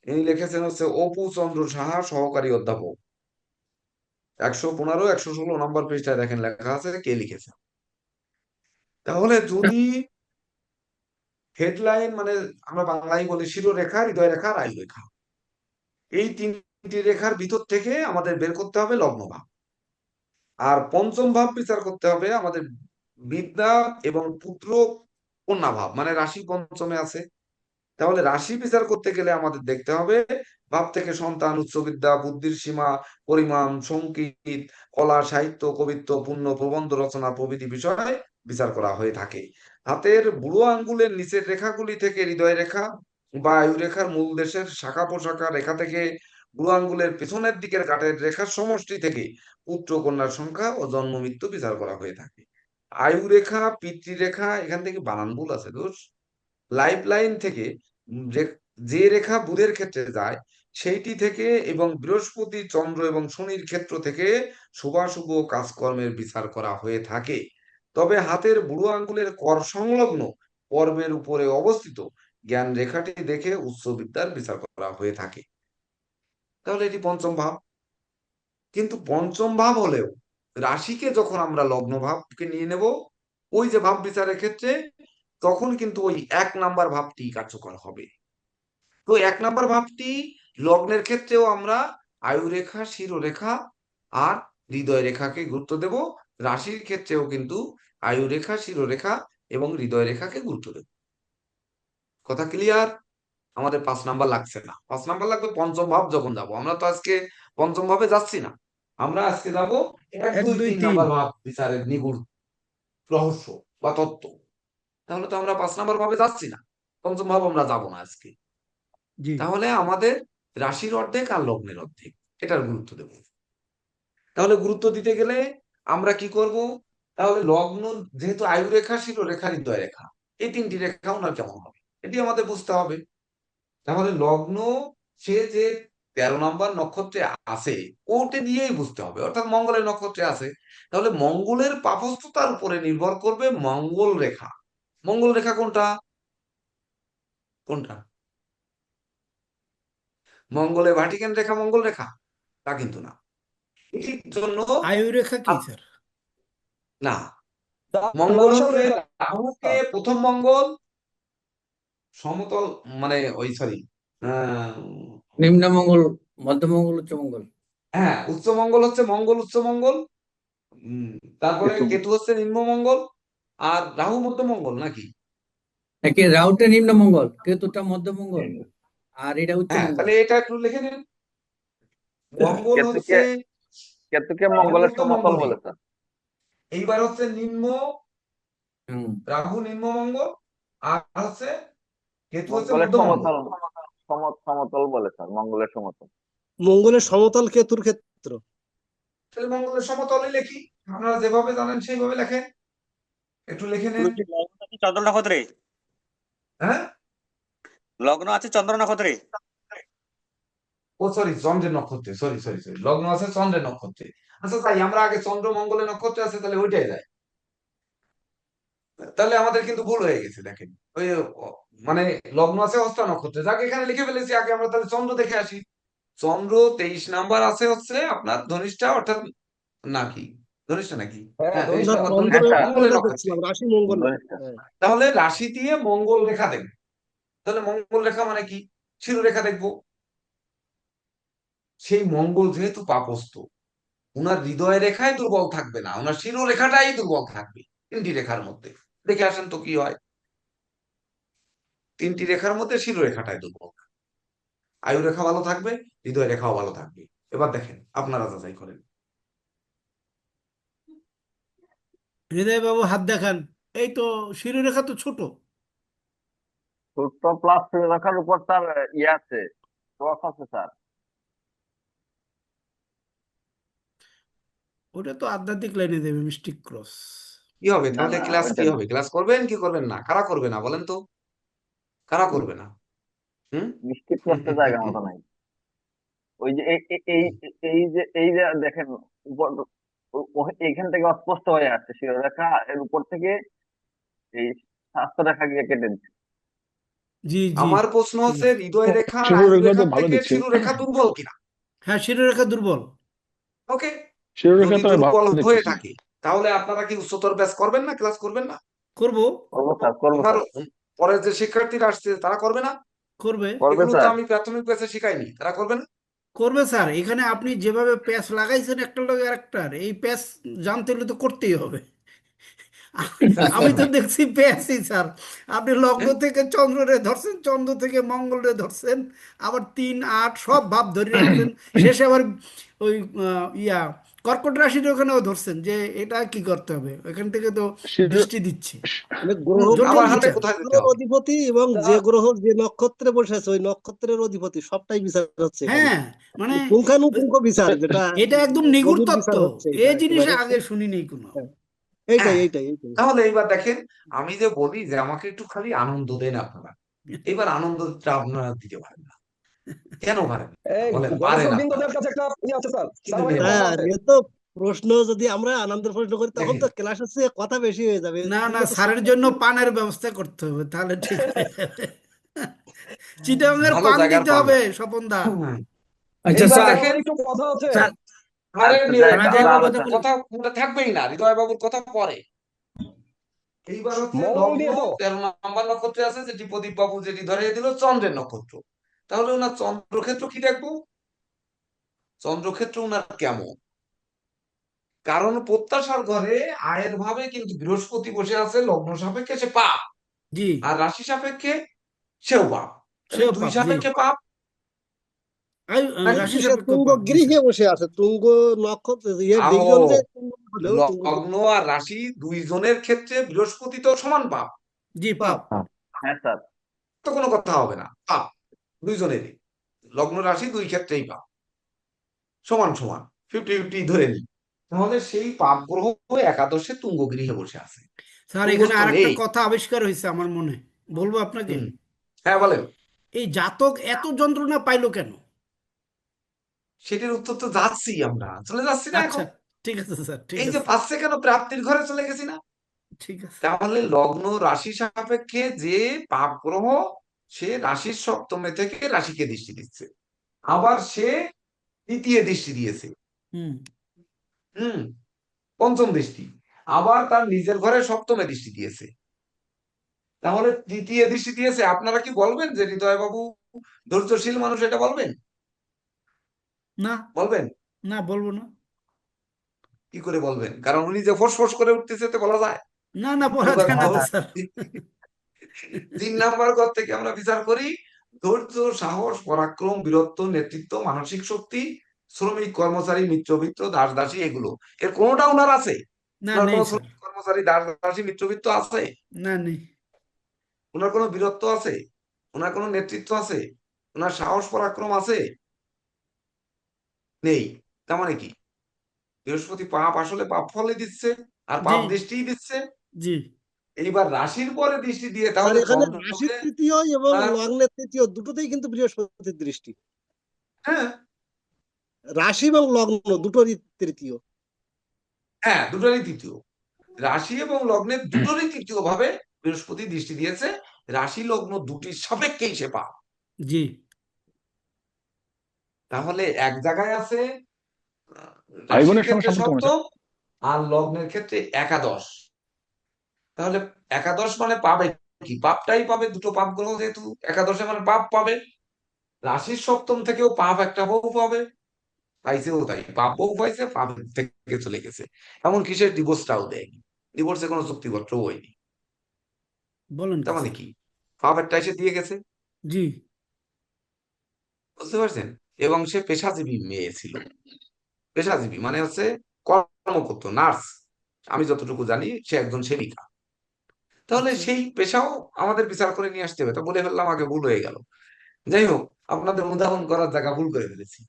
ইনি লিখেছেন হচ্ছে অপু চন্দ্র সাহা, সহকারী অধ্যাপক। 115 116 নম্বর পৃষ্ঠায় দেখেন লেখা আছে কে লিখেছে। তাহলে যদি হেডলাইন মানে আমরা বাংলায় বলি শিরোরেখা, হৃদয় রেখা, আর আয়ু রেখা, এই তিনটি রেখার ভিতর থেকে আমাদের বের করতে হবে লগ্ন ভাব। আর পঞ্চম ভাব বিচার করতে হবে আমাদের বিদ্যা এবং পুত্র কন্যা ভাব, মানে রাশি পঞ্চমে আছে। তাহলে রাশি বিচার করতে গেলে আমাদের দেখতে হবে ভাব থেকে সন্তান, উচ্চ বিদ্যা, বুদ্ধির সীমা, পরিমাণ, সংগীত, কলা, সাহিত্য, কবিত্ব, পুণ্য, প্রবন্ধ রচনা প্রভৃতি বিষয় বিচার করা হয়ে থাকে। হাতের বুড়ো আঙ্গুলের নিচের রেখাগুলি থেকে হৃদয় রেখা বা আয়ু রেখার মূল দেশের শাখা প্রশাখা রেখা থেকে বুড়ো আঙ্গুলের পেছনের দিকের গাঁটের রেখার সমষ্টি থেকে পুত্র কন্যার সংখ্যা ও জন্ম মৃত্যু বিচার করা হয়ে থাকে। আয়ু রেখা, পিতৃরেখা, এখান থেকে বানান ভুল আছে দোষ। লাইফ লাইন থেকে যে রেখা বুধের ক্ষেত্রে যায় সেইটি থেকে এবং বৃহস্পতি, চন্দ্র এবং শনির ক্ষেত্র থেকে শুভাশুভ কাজকর্মের বিচার করা হয়ে থাকে। তবে হাতের বুড়ো আঙ্গুলের কর সংলগ্ন পর্বের উপরে অবস্থিত জ্ঞান রেখাটি দেখে উচ্চ বিদ্যার বিচার করা হয়ে থাকে। তাহলে এটি পঞ্চম ভাব। কিন্তু পঞ্চম ভাব হলেও রাশিকে যখন আমরা লগ্ন ভাবকে নিয়ে নেব ওই যে ভাব বিচারের ক্ষেত্রে, তখন কিন্তু ওই 1 নাম্বার ভাবটি কার্যকর হবে। তো 1 নাম্বার ভাবটি লগ্নের ক্ষেত্রেও আমরা আয়ু রেখা, শিরোরেখা আর হৃদয় রেখাকে গুরুত্ব দেব। রাশির ক্ষেত্রেও কিন্তু আয়ু রেখা, শিরোরেখা এবং হৃদয় রেখাকে গুরুত্ব দেব। কথা ক্লিয়ার? আমাদের 5 নাম্বার লাগছে না, 5 নাম্বার লাগবে পঞ্চম ভাব যখন যাব। আমরা তো আজকে পঞ্চম ভাবে যাচ্ছি না, আমরা আজকে যাব 1 এক 2 দুই 3 তিন নাম্বার ভাব বিচারের নিগূঢ় রহস্য বা তত্ত্ব। তাহলে তো আমরা 5 নাম্বার ভাবে যাচ্ছি না, পঞ্চম ভাব আমরা যাব না আজকে। জি তাহলে আমাদের রাশির অর্ধেক আর লগ্নের অর্ধেক, এটার গুরুত্ব দেব। তাহলে গুরুত্ব দিতে গেলে আমরা কি করব? তাহলে লগ্ন যেহেতু আয়ু রেখা, শিরোরেখা, হৃদয় রেখা, এই তিনটি রেখা ওনার কেমন হবে এটি আমাদের বুঝতে হবে। তাহলে লগ্ন সে যে 13 নম্বর নক্ষত্রে আছে ওটা দিয়েই বুঝতে হবে, অর্থাৎ মঙ্গলের নক্ষত্রে আছে। তাহলে মঙ্গলের পাপস্থতার উপরে নির্ভর করবে মঙ্গল রেখা। মঙ্গল রেখা কোনটা? কোনটা? মঙ্গলে ভাটিকান রেখা মঙ্গল রেখা? তা কিন্তু না। এটির জন্য আয়ু রেখা কি স্যার? না, মঙ্গল মার্শাল হচ্ছে রেখা। রাহুকে প্রথম মঙ্গল সমতল, মানে ওই সরি, নিম্নমঙ্গল, মধ্যমঙ্গল, উচ্চমঙ্গল। হ্যাঁ উচ্চ মঙ্গল হচ্ছে মঙ্গল উচ্চ মঙ্গল, উম, তারপরে কিন্তু কেতু হচ্ছে নিম্ন মঙ্গল, আর রাহু মধ্য মঙ্গল নাকি? একে রাহুটা নিম্নমঙ্গল, কেতুটা মধ্যমঙ্গল, আর এটা হ্যাঁ উচ্চমঙ্গল। তাহলে এটা একটু লিখে নিন। মঙ্গল কেতুকে হচ্ছে কেতুকে মঙ্গল মঙ্গলের তো সমতল মঙ্গলই, বলে স্যার। এইবার হচ্ছে নিম্ন হুম। রাহু নিম্ন মঙ্গল, আর হচ্ছে কেতু হচ্ছে মঙ্গলের মধ্য মঙ্গল। সমতল, সমতল বলে স্যার, মঙ্গলের সমতল। মঙ্গলের সমতল কেতুর ক্ষেত্র। তাহলে মঙ্গলের সমতলই লিখি, আপনারা যেভাবে জানেন সেইভাবে লেখেন, একটু লিখে নিন। চন্দ্র নক্ষত্রে, হ্যাঁ, লগ্ন আছে চন্দ্র নক্ষত্রে। ও সরি চন্দ্রের নক্ষত্রে, সরি সরি সরি, লগ্ন আছে চন্দ্রের নক্ষত্রে। আচ্ছা তাই আমরা আগে চন্দ্র মঙ্গলের নক্ষত্রে আছে তাহলে ওইটাই যায়। তাহলে আমাদের কিন্তু ভুল হয়ে গেছে দেখেন, ওই মানে লগ্ন আছে হস্তা নক্ষত্রে, যাকে এখানে লিখে ফেলেছি আগে, আমরা তাহলে চন্দ্র দেখে আসি। চন্দ্র 23 নাম্বার আছে হচ্ছে আপনার ধনিষ্ঠা, অর্থাৎ নাকি ধনিষ্ঠা নাকি? হ্যাঁ হ্যাঁ না, ধনিষ্ঠা ধনিষ্ঠা। অর্থাৎ চন্দ্র হ্যাঁ স্যার, মঙ্গলের এটা নক্ষত্রে। দেখছিলাম, রাশি মঙ্গল। ধনিষ্ঠা। হ্যাঁ। তাহলে রাশি দিয়ে মঙ্গল রেখা দেখবো। তাহলে মঙ্গল রেখা মানে কি? শিরোরেখা দেখবো। সেই মঙ্গল যেহেতু পাপস্থ, উনার হৃদয় রেখায় দুর্বল থাকবে না, উনার শিরোরেখাটাই দুর্বল থাকবে তিনটি রেখার মধ্যে। দেখে আসেন তো কি হয়। তিনটি রেখার মধ্যে শিরোরেখাটাই দুর্বল থাকবে। আয়ু রেখা ভালো থাকবে, হৃদয় রেখাও ভালো থাকবে। এবার দেখেন আপনারা যাচাই করেন। হৃদয় বাবু হাত দেখান। এই তো শিরোরেখা তো ছোট। ছোট্ট প্লাস রাখার উপর তার ইয়ে আছে, ক্রস আছে স্যার। ওটা তো আধ্যাত্মিক লাইনে দেবে, মিস্টিক ক্রস। কি হবে না তাহলে? না, ক্লাস ওইটা কি না। হবে? ক্লাস করবেন কি করবেন না? কারা করবে না বলেন তো? কারা করবে না? হুম। মিষ্টি ক্রসের জায়গা মতো নাই। ওই যে এই যে দেখেন উপর, এইখান থেকে অস্পষ্ট হয়ে আসছে শিরোরেখা, এর উপর থেকে এই হস্তরেখা গিয়ে কেটে দিচ্ছে। জি জি আমার প্রশ্ন ঠিক হচ্ছে আছে। হৃদয় রেখা আর শিরোরেখা আয়ুরেখার তো ভালো থেকে দেখছি। শিরোরেখা দুর্বল কিনা? হ্যাঁ শিরোরেখা দুর্বল। ওকে, শিরোরেখা যদি তো আমি দুর্বল ভালো হয়ে দেখতেছি। থাকে তাহলে আপনারা কি উচ্চতর ব্যাচ করবেন না, ক্লাস করবেন না? করব। করবো স্যার, করবো আমার স্যার, পরের যে শিক্ষার্থীরা আসছে তারা করবে না? করবে করবে এগুলো তো স্যার। আমি প্রাথমিক ব্যাচে শিখাইনি, তারা করবে না? করবে স্যার। এখানে আপনি যেভাবে প্যাচ লাগাইছেন একটা লোক আরেকটার, এই প্যাচ জানতে হলে তো করতেই হবে। আমি তো দেখছি পেয়েছি স্যার। আপনি লগ্ন থেকে চন্দ্র রে ধরছেন, চন্দ্র থেকে মঙ্গল রে ধরছেন, আবার 3 8 সব ভাব ধরে রাখছেন, শেষে আবার ওই কর্কট রাশির ওখানেও ধরছেন যে এটা কি করতে হবে, এখান থেকে তো শিরো- দৃষ্টি দিচ্ছে। মানে গ্রহ জটিল আমার হাতে বিচার। কোথায় যেতে গ্রহের হবে? অধিপতি এবং যে গ্রহ যে নক্ষত্রে বসে আছে ওই নক্ষত্রের অধিপতি সবটাই বিচার হচ্ছে এখানে। হ্যাঁ মানে পুঙ্খানুপুঙ্খ বিচার, যেটা এটা একদম নিগুড় গভীর তত্ত্ব। বিচার হচ্ছে এটা এই জিনিস একেবারে। আগে শুনিনি কোনো। হ্যাঁ, এইটাই হ্যাঁ, এইটাই এইটাই। তাহলে এইবার দেখেন, আমি যে বলি যে আমাকে একটু খালি আনন্দ দেন আপনারা, এবার আনন্দটা আপনারা দিতে পারেন না। কেন পারেন না? এই বলেন, পারেন গবেষক আপনারা বিন্দুদের কাছে একটা আছে স্যার, কিন্তু আমার একটা নেই। কথা হ্যাঁ, আছে। এ তো প্রশ্ন যদি আমরা আনন্দের প্রশ্ন করি তখন দেখেন, তো ক্লাসের চেয়ে কথা বেশি হয়ে যাবে। না না, এগুলো তো স্যারের জন্য পানের ব্যবস্থা করতে হবে, তাহলে ঠিক হয়ে যাবে। চিটাঙের ভালো পান জায়গার দিতে পান। হবে স্বপন দা। হুম। আচ্ছা এইবার স্যার, দেখেন, একটু কথা আছে। স্যার আরে আচ্ছা যাই হোক, রাজা হৃদয় আমরা বাবুর বাবুর কথা আলোচনা, বলি। কথা মনে থাকবেই না, হৃদয় বাবুর কথা পরে। এইবার হচ্ছে মঙ্গল লগ্ন দিয়ে তো 13 নম্বর নক্ষত্রে আছে, যেটি প্রদীপ বাবু যেটি ধরিয়ে দিল চন্দ্রের নক্ষত্র। তাহলে ওনার চন্দ্রক্ষেত্র কি দেখবো? চন্দ্রক্ষেত্র ওনার কেমন? কারণ প্রত্যাশার ঘরে আয়ের ভাবে কিন্তু বৃহস্পতি বসে আছে, লগ্ন সাপেক্ষে সে পাপ, জি, আর রাশি সাপেক্ষে সেও পাপ। তাহলে সেও দুই পাপ জি। সাপেক্ষে পাপ নাকি? রাশি সে সাপেক্ষ তুঙ্গ পাপ জি স্যার। গৃহে বসে আছে, তুঙ্গ নক্ষত্র ডিগ্রি আহো, অনুযায়ী তুঙ্গ হলেও তুঙ্গ লগ্ন আর রাশি দুইজনের ক্ষেত্রে বৃহস্পতি তো সমান পাপ। জি হুম, পাপ। হ্যাঁ স্যার। তো কোনো কথা হবে না, পাপ দুইজনেরই, লগ্ন রাশি দুই ক্ষেত্রেই পাপ, সমান সমান, 50-50 ধরে নিই। তাহলে সেই পাপ গ্রহ একাদশে তুঙ্গ গৃহে বসে আছে, স্যার এখানে তুঙ্গস্থ আরেকটা নেই। কথা আবিষ্কার হয়েছে আমার মনে, বলবো আপনাকে। হুম, হ্যাঁ বলেন। এই জাতক এত যন্ত্রণা পাইলো কেন? সেটির উত্তর তো যাচ্ছি, আমরা চলে যাচ্ছি না আচ্ছা এখন। ঠিক আছে স্যার, ঠিক এই যে আছে পাচ্ছে কেন, প্রাপ্তির ঘরে চলে গেছি না? ঠিক আছে। তাহলে লগ্ন রাশি সাপেক্ষে যে পাপ গ্রহ, সে রাশির সপ্তমে থেকে রাশিকে দৃষ্টি দিচ্ছে, আবার সে তৃতীয় দৃষ্টি দিয়েছে। হুম। হুম, পঞ্চম দৃষ্টি, আবার তার নিজের ঘরে সপ্তমে দৃষ্টি দিয়েছে। তাহলে তৃতীয় দৃষ্টি দিয়েছে। আপনারা কি বলবেন যে হৃদয় বাবু ধৈর্যশীল মানুষ, এটা বলবেন? না বলবেন? না বলবো না। কি করে বলবেন? কারণ উনি যে ফোঁস করে উঠতেছে তো বলা যায়। না না বলা এবার যায় না তো স্যার। 3 নাম্বার ঘর থেকে আমরা বিচার করি ধৈর্য, সাহস, পরাক্রম, বীরত্ব, নেতৃত্ব, মানসিক শক্তি, শ্রমিক, কর্মচারী, মিত্রবৃত্ত, দাস দাসী, এগুলো এর কোনোটা ওনার আছে? না ওনার নেই কোনো স্যার। শ্রমিক, কর্মচারী, দাস দাসী, মিত্রবৃত্ত আছে? না নেই। ওনার কোনো বীরত্ব আছে? ওনার কোনো নেতৃত্ব আছে? ওনার সাহস পরাক্রম আছে? নেই। তার মানে কি? বৃহস্পতি পাপ আসলে পাপ ফলে দিচ্ছে, আর জি পাপ দৃষ্টিই দিচ্ছে। জি। এইবার রাশির পরে দৃষ্টি দিয়ে স্যার তাহলে এখানে রাশির চন্দ্রকে তৃতীয় এবং আর লগ্নের তৃতীয় দুটোতেই কিন্তু বৃহস্পতির দৃষ্টি। হ্যাঁ রাশি এবং লগ্ন দুটোরই তৃতীয়। হ্যাঁ দুটোরই তৃতীয়, রাশি এবং লগ্নের দুটোরই তৃতীয় ভাবে বৃহস্পতি দৃষ্টি দিয়েছে। রাশি লগ্ন দুটির সাপেক্ষেই সে পাপ। জি তাহলে এক জায়গায় আছে ভাই রাশির বোনের সঙ্গে ক্ষেত্রে সম্পর্ক কেমন আছে? সপ্তম, আর লগ্নের ক্ষেত্রে একাদশ। তাহলে একাদশ মানে পাবে কি? পাপটাই পাবে, দুটো পাপ গ্রহ যেহেতু একাদশে মানে পাপ পাবে। রাশির সপ্তম থেকেও পাপ একটা বউ পাবে, পাইছেও তাই, পাপ বউ পাইছে, পাপ থেকে চলে গেছে। এমনকি সে ডিভোর্সটাও দেয়নি, ডিভোর্সে কোনো চুক্তিপত্র হয়নি। বলেন তার কি মানে স্যার? কি? পাপ একটা এসে দিয়ে গেছে, জি বুঝতে পারছেন? এবং সে পেশাজীবী মেয়ে ছিল। পেশাজীবী মানে হচ্ছে কর্ম করতো, নার্স। আমি যতটুকু জানি সে একজন সেবিকা। তাহলে আচ্ছা সেই পেশাও আমাদের বিচার করে নিয়ে আসতে হবে। তা বলে ফেললাম, আগে ভুল হয়ে গেল। যাই হোক, আপনাদের উদাহরণ করার জায়গা ভুল করে ফেলেছি।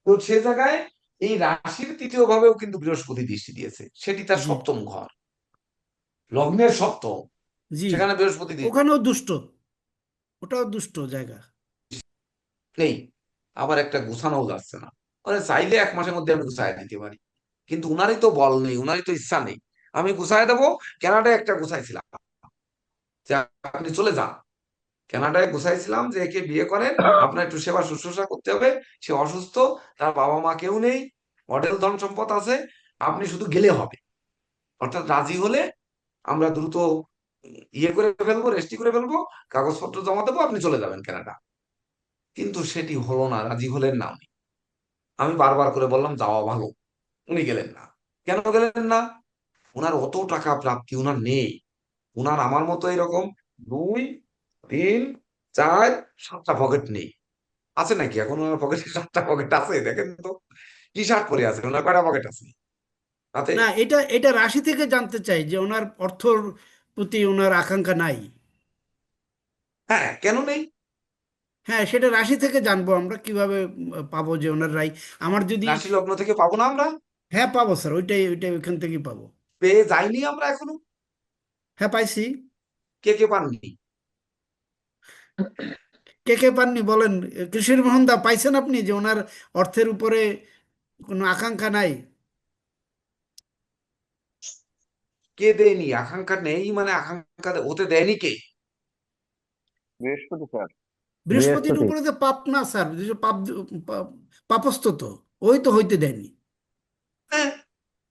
তো সে জায়গায় এই রাশির তৃতীয় ভাবেও কিন্তু বৃহস্পতি দৃষ্টি দিয়েছে, সেটি তার জি সপ্তম ঘর, লগ্নের সপ্তম, জি। সেখানে বৃহস্পতি দৃষ্টি ওখানেও দুষ্ট, ওটাও দুষ্ট জায়গা। নেই। আবার একটা গুছানো যাচ্ছে না, মানে চাইলে 1 মাসের মধ্যে আমি গুছাই দিতে পারি, কিন্তু উনারই তো বল নেই, উনারই তো ইচ্ছা নেই। আমি গুছাই দেবো, কানাডায় একটা গুছাইছিলাম, যে আপনি চলে যান। কানাডায় গুছাইছিলাম যে একে বিয়ে করেন, আপনার একটু সেবা শুশ্রূষা করতে হবে, সে অসুস্থ, তার বাবা মা কেউ নেই, অঢেল ধন সম্পদ আছে, আপনি শুধু গেলে হবে। অর্থাৎ রাজি হলে আমরা দ্রুত ইয়ে করে ফেলবো, রেজিস্ট্রি করে ফেলবো, কাগজপত্র জমা দেবো, আপনি চলে যাবেন কানাডা। কিন্তু সেটি হলো না, রাজি হলেন না উনি। আমি বারবার করে বললাম যাওয়া ভালো, উনি গেলেন না। কেন গেলেন না? ওনার অত টাকা প্রাপ্তি ওনার নেই। ওনার আমার মতো এরকম 2, 3, 4, 7টা পকেট নেই। আছে নাকি এখন ওনার পকেটে? 7টা পকেট আছে? দেখেন তো, টি শার্ট পরে আছে, ওনার কয়টা পকেট আছে তাতে? না, এটা রাশি থেকে জানতে চাই যে ওনার অর্থর প্রতি ওনার আকাঙ্ক্ষা নাই। হ্যাঁ, কেন নেই? হ্যাঁ, সেটা রাশি থেকে জানবো আমরা কিভাবে পাবো যে ওনার রাই। আমার যদি, রাশি লগ্ন থেকে পাবো না আমরা? হ্যাঁ পাবো স্যার, ওইটাই ওইখান থেকেই পাবো। পেয়ে যাইনি আমরা এখনো? হ্যাঁ পাইছি। কে কে পাননি? কে কে পাননি বলেন? কৃষির মোহন দা পাইছেন আপনি যে ওনার অর্থের উপরে কোনো আকাঙ্ক্ষা নাই? কে দেয়নি? আকাঙ্ক্ষা নেই মানে আকাঙ্ক্ষা হতে দেয়নি কে? বৃহস্পতি স্যার। বৃহস্পতির বৃহস্পতি। উপরে যে পাপ না স্যার, যে পাপস্থ তো, ওই তো হইতে দেয়নি। হ্যাঁ,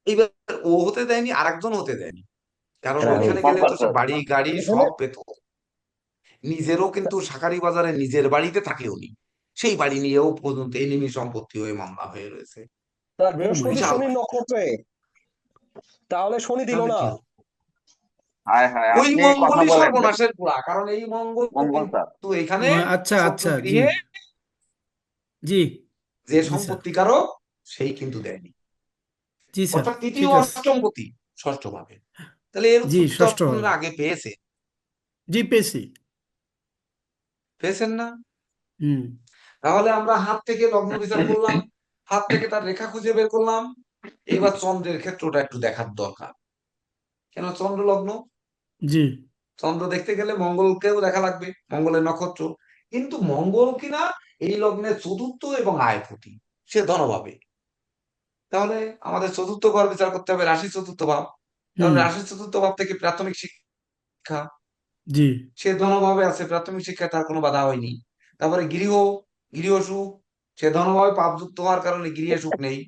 এইবার ও হতে দেয়নি, আরেকজন হতে দেয়নি। কারণ রাহু। ওইখানে গেলে তো সে বাড়ি গাড়ি এখানে সব পেত। নিজেরও কিন্তু শাকারি বাজারে নিজের বাড়িতে থাকে উনি, সেই বাড়ি নিয়েও পর্যন্ত এনিমি সম্পত্তি হয়ে মামলা হয়ে রয়েছে। তার ও মাই বৃহস্পতি বিশাল শনি নক্ষত্রে, তাহলে শনি দিল তাহলে না। কি হবে? হায় হায়, ওই আপনি কথা মঙ্গলই বলেন সর্বনাশের গোড়া, কারণ এই মঙ্গল মঙ্গল স্যার। কিন্তু এখানে আচ্ছা ছোট্ট আচ্ছা, জি গৃহে জি যে জি স্যার, সম্পত্তিকারক সেই কিন্তু দেয়নি। জি স্যার, অর্থাৎ তৃতীয় ঠিক আছে। অষ্টমপতি ষষ্ঠ ভাবে। তাহলে এর জি, উত্তর তো ষষ্ঠ আপনারা হবে। আগে পেয়েছে, জি পেয়েছি। পেয়েছেন না? হুম। তাহলে আমরা হাত থেকে লগ্ন বিচার করলাম, হাত থেকে তার রেখা খুঁজে বের করলাম। এবার চন্দ্রের ক্ষেত্রটা একটু দেখার দরকার। কেন চন্দ্র লগ্ন? জি চন্দ্র দেখতে গেলে মঙ্গলকেও দেখা লাগবে, মঙ্গলের নক্ষত্র। কিন্তু মঙ্গল কিনা এই লগ্নের চতুর্থ এবং আয়পতি, সে ধনভাবে। তাহলে আমাদের চতুর্থ ঘর বিচার করতে হবে, রাশি চতুর্থ ভাব। তাহলে হুম। রাশি চতুর্থ ভাব থেকে প্রাথমিক শিক্ষা, জি সে ধনভাবে আছে, প্রাথমিক শিক্ষায় তার কোনো বাধা হয়নি। তারপরে গৃহ, গৃহ সুখ, সে ধনভাবে পাপযুক্ত হওয়ার কারণে গৃহে সুখ নেই।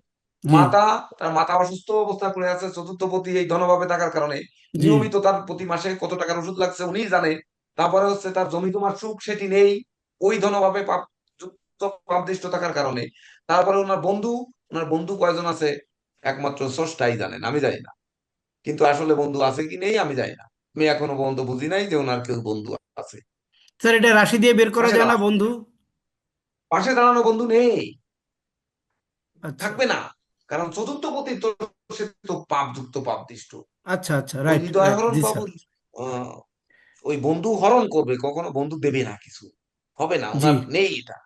জি মাতা, তার মাতা অসুস্থ অবস্থা পড়ে আছে, চতুর্থ পতি এই ধনভাবে থাকার কারণে জি নিয়মিত তার প্রতি মাসে কত টাকার ওষুধ লাগছে উনিই জানে। তারপরে হচ্ছে তার জমি জমার সুখ, সেটি নেই ওই ধনভাবে পাপ যুক্ত পাপদৃষ্ট থাকার কারণে। তারপরে ওনার বন্ধু কয়জন আছে একমাত্র স্রষ্টাই জানেন, আমি জানি না। কিন্তু আসলে বন্ধু আছে কি নেই আমি জানি না। আমি এখনো পর্যন্ত বুঝি নাই যে ওনার কেউ বন্ধু আছে। স্যার, এটা রাশি দিয়ে বের করা পাশে যায় না দাঁড়ানো, বন্ধু? পাশে দাঁড়ানো বন্ধু নেই, আচ্ছা থাকবে না। কারণ চতুর্থ পতি তো, সে তো পাপযুক্ত পাপদৃষ্ট। আচ্ছা আচ্ছা, ওই রাইট হৃদয় রাইট, হরণ জি স্যার। বাবুর আহ, ওই বন্ধু হরণ করবে, কখনো বন্ধু দেবে না, কিছু হবে না, জি ওনার নেই এটা।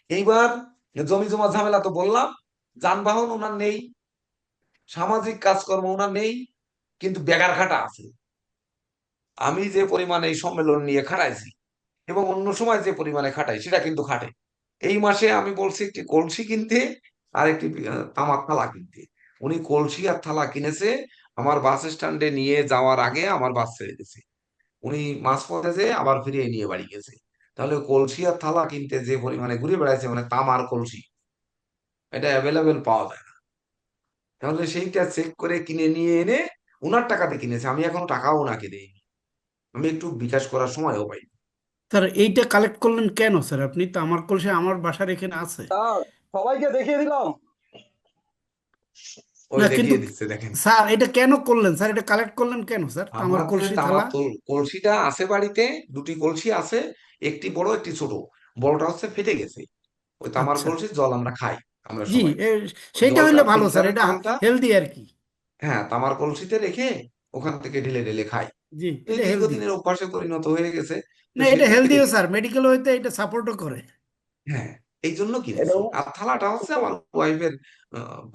এইবার জমি জমা ঝামেলা তো বললাম, যানবাহন ওনার নেই, সামাজিক কাজকর্ম ওনার নেই, কিন্তু বেগার খাটা আছে। আমি যে পরিমাণে এই সম্মেলন নিয়ে খাটাইছি এবং অন্য সময় যে পরিমাণে খাটাই সেটা কিন্তু খাটে। এই মাসে আমি বলছি একটি কলসি কিনতে আর একটি তামাক থালা কিনতে। উনি কলসি আর থালা কিনেছে, আমার বাস স্ট্যান্ডে নিয়ে যাওয়ার আগে আমার বাস ছেড়ে গেছে। উনি মাঝপথে যে আবার ফিরিয়ে নিয়ে বাড়ি গেছে। তাহলে কলসি আর থালা কিনতে যে পরিমাণে ঘুরে বেড়াইছে, মানে তামার কলসি, এটা অ্যাভেলেবেল পাওয়া যায় না। তাহলে সেইটা চেক করে কিনে নিয়ে এনে উনার টাকাতে কিনেছে, আমি এখনো টাকাও ওনাকে দেইনি, আমি একটু বিকাশ করার সময়ও পাই। স্যার, এইটা কালেক্ট করলেন কেন স্যার? আপনি তো আমার কলসি আমার বাসার এখানে আছে। স্যার, সবাইকে দেখিয়ে দিলাম। ওই না কিন্তু দেখিয়ে দিচ্ছে দেখেন। স্যার, এটা কেন করলেন স্যার? এটা কালেক্ট করলেন কেন স্যার, আমার আমার যে কলসি থালা? তামার কলসিটা আছে বাড়িতে, দুটি কলসি আছে, একটি বড় একটি ছোট। বড়টা হচ্ছে ফেটে গেছে। ওই তামার আচ্ছা, কলসির জল আমরা খাই, আমরা জি সবাই। ওই সেইটা জলটা হইলে ভালো স্যার, ফিল্টারের এটা পানিটা, হেলদি আর কি। হ্যাঁ, তামার কলসিতে রেখে ওখান থেকে ঢেলে ঢেলে খাই। জি, এই এটা হেলদি। দীর্ঘদিনের অভ্যাসে পরিণত হয়ে গেছে, তো না, এটা সেটা হেলদিও থেকেই। স্যার, মেডিকেল হইতে এটা সাপোর্টও করে। হ্যাঁ, এই জন্য কিনেছি। এটাও আর থালাটা হচ্ছে আমার ওয়াইফের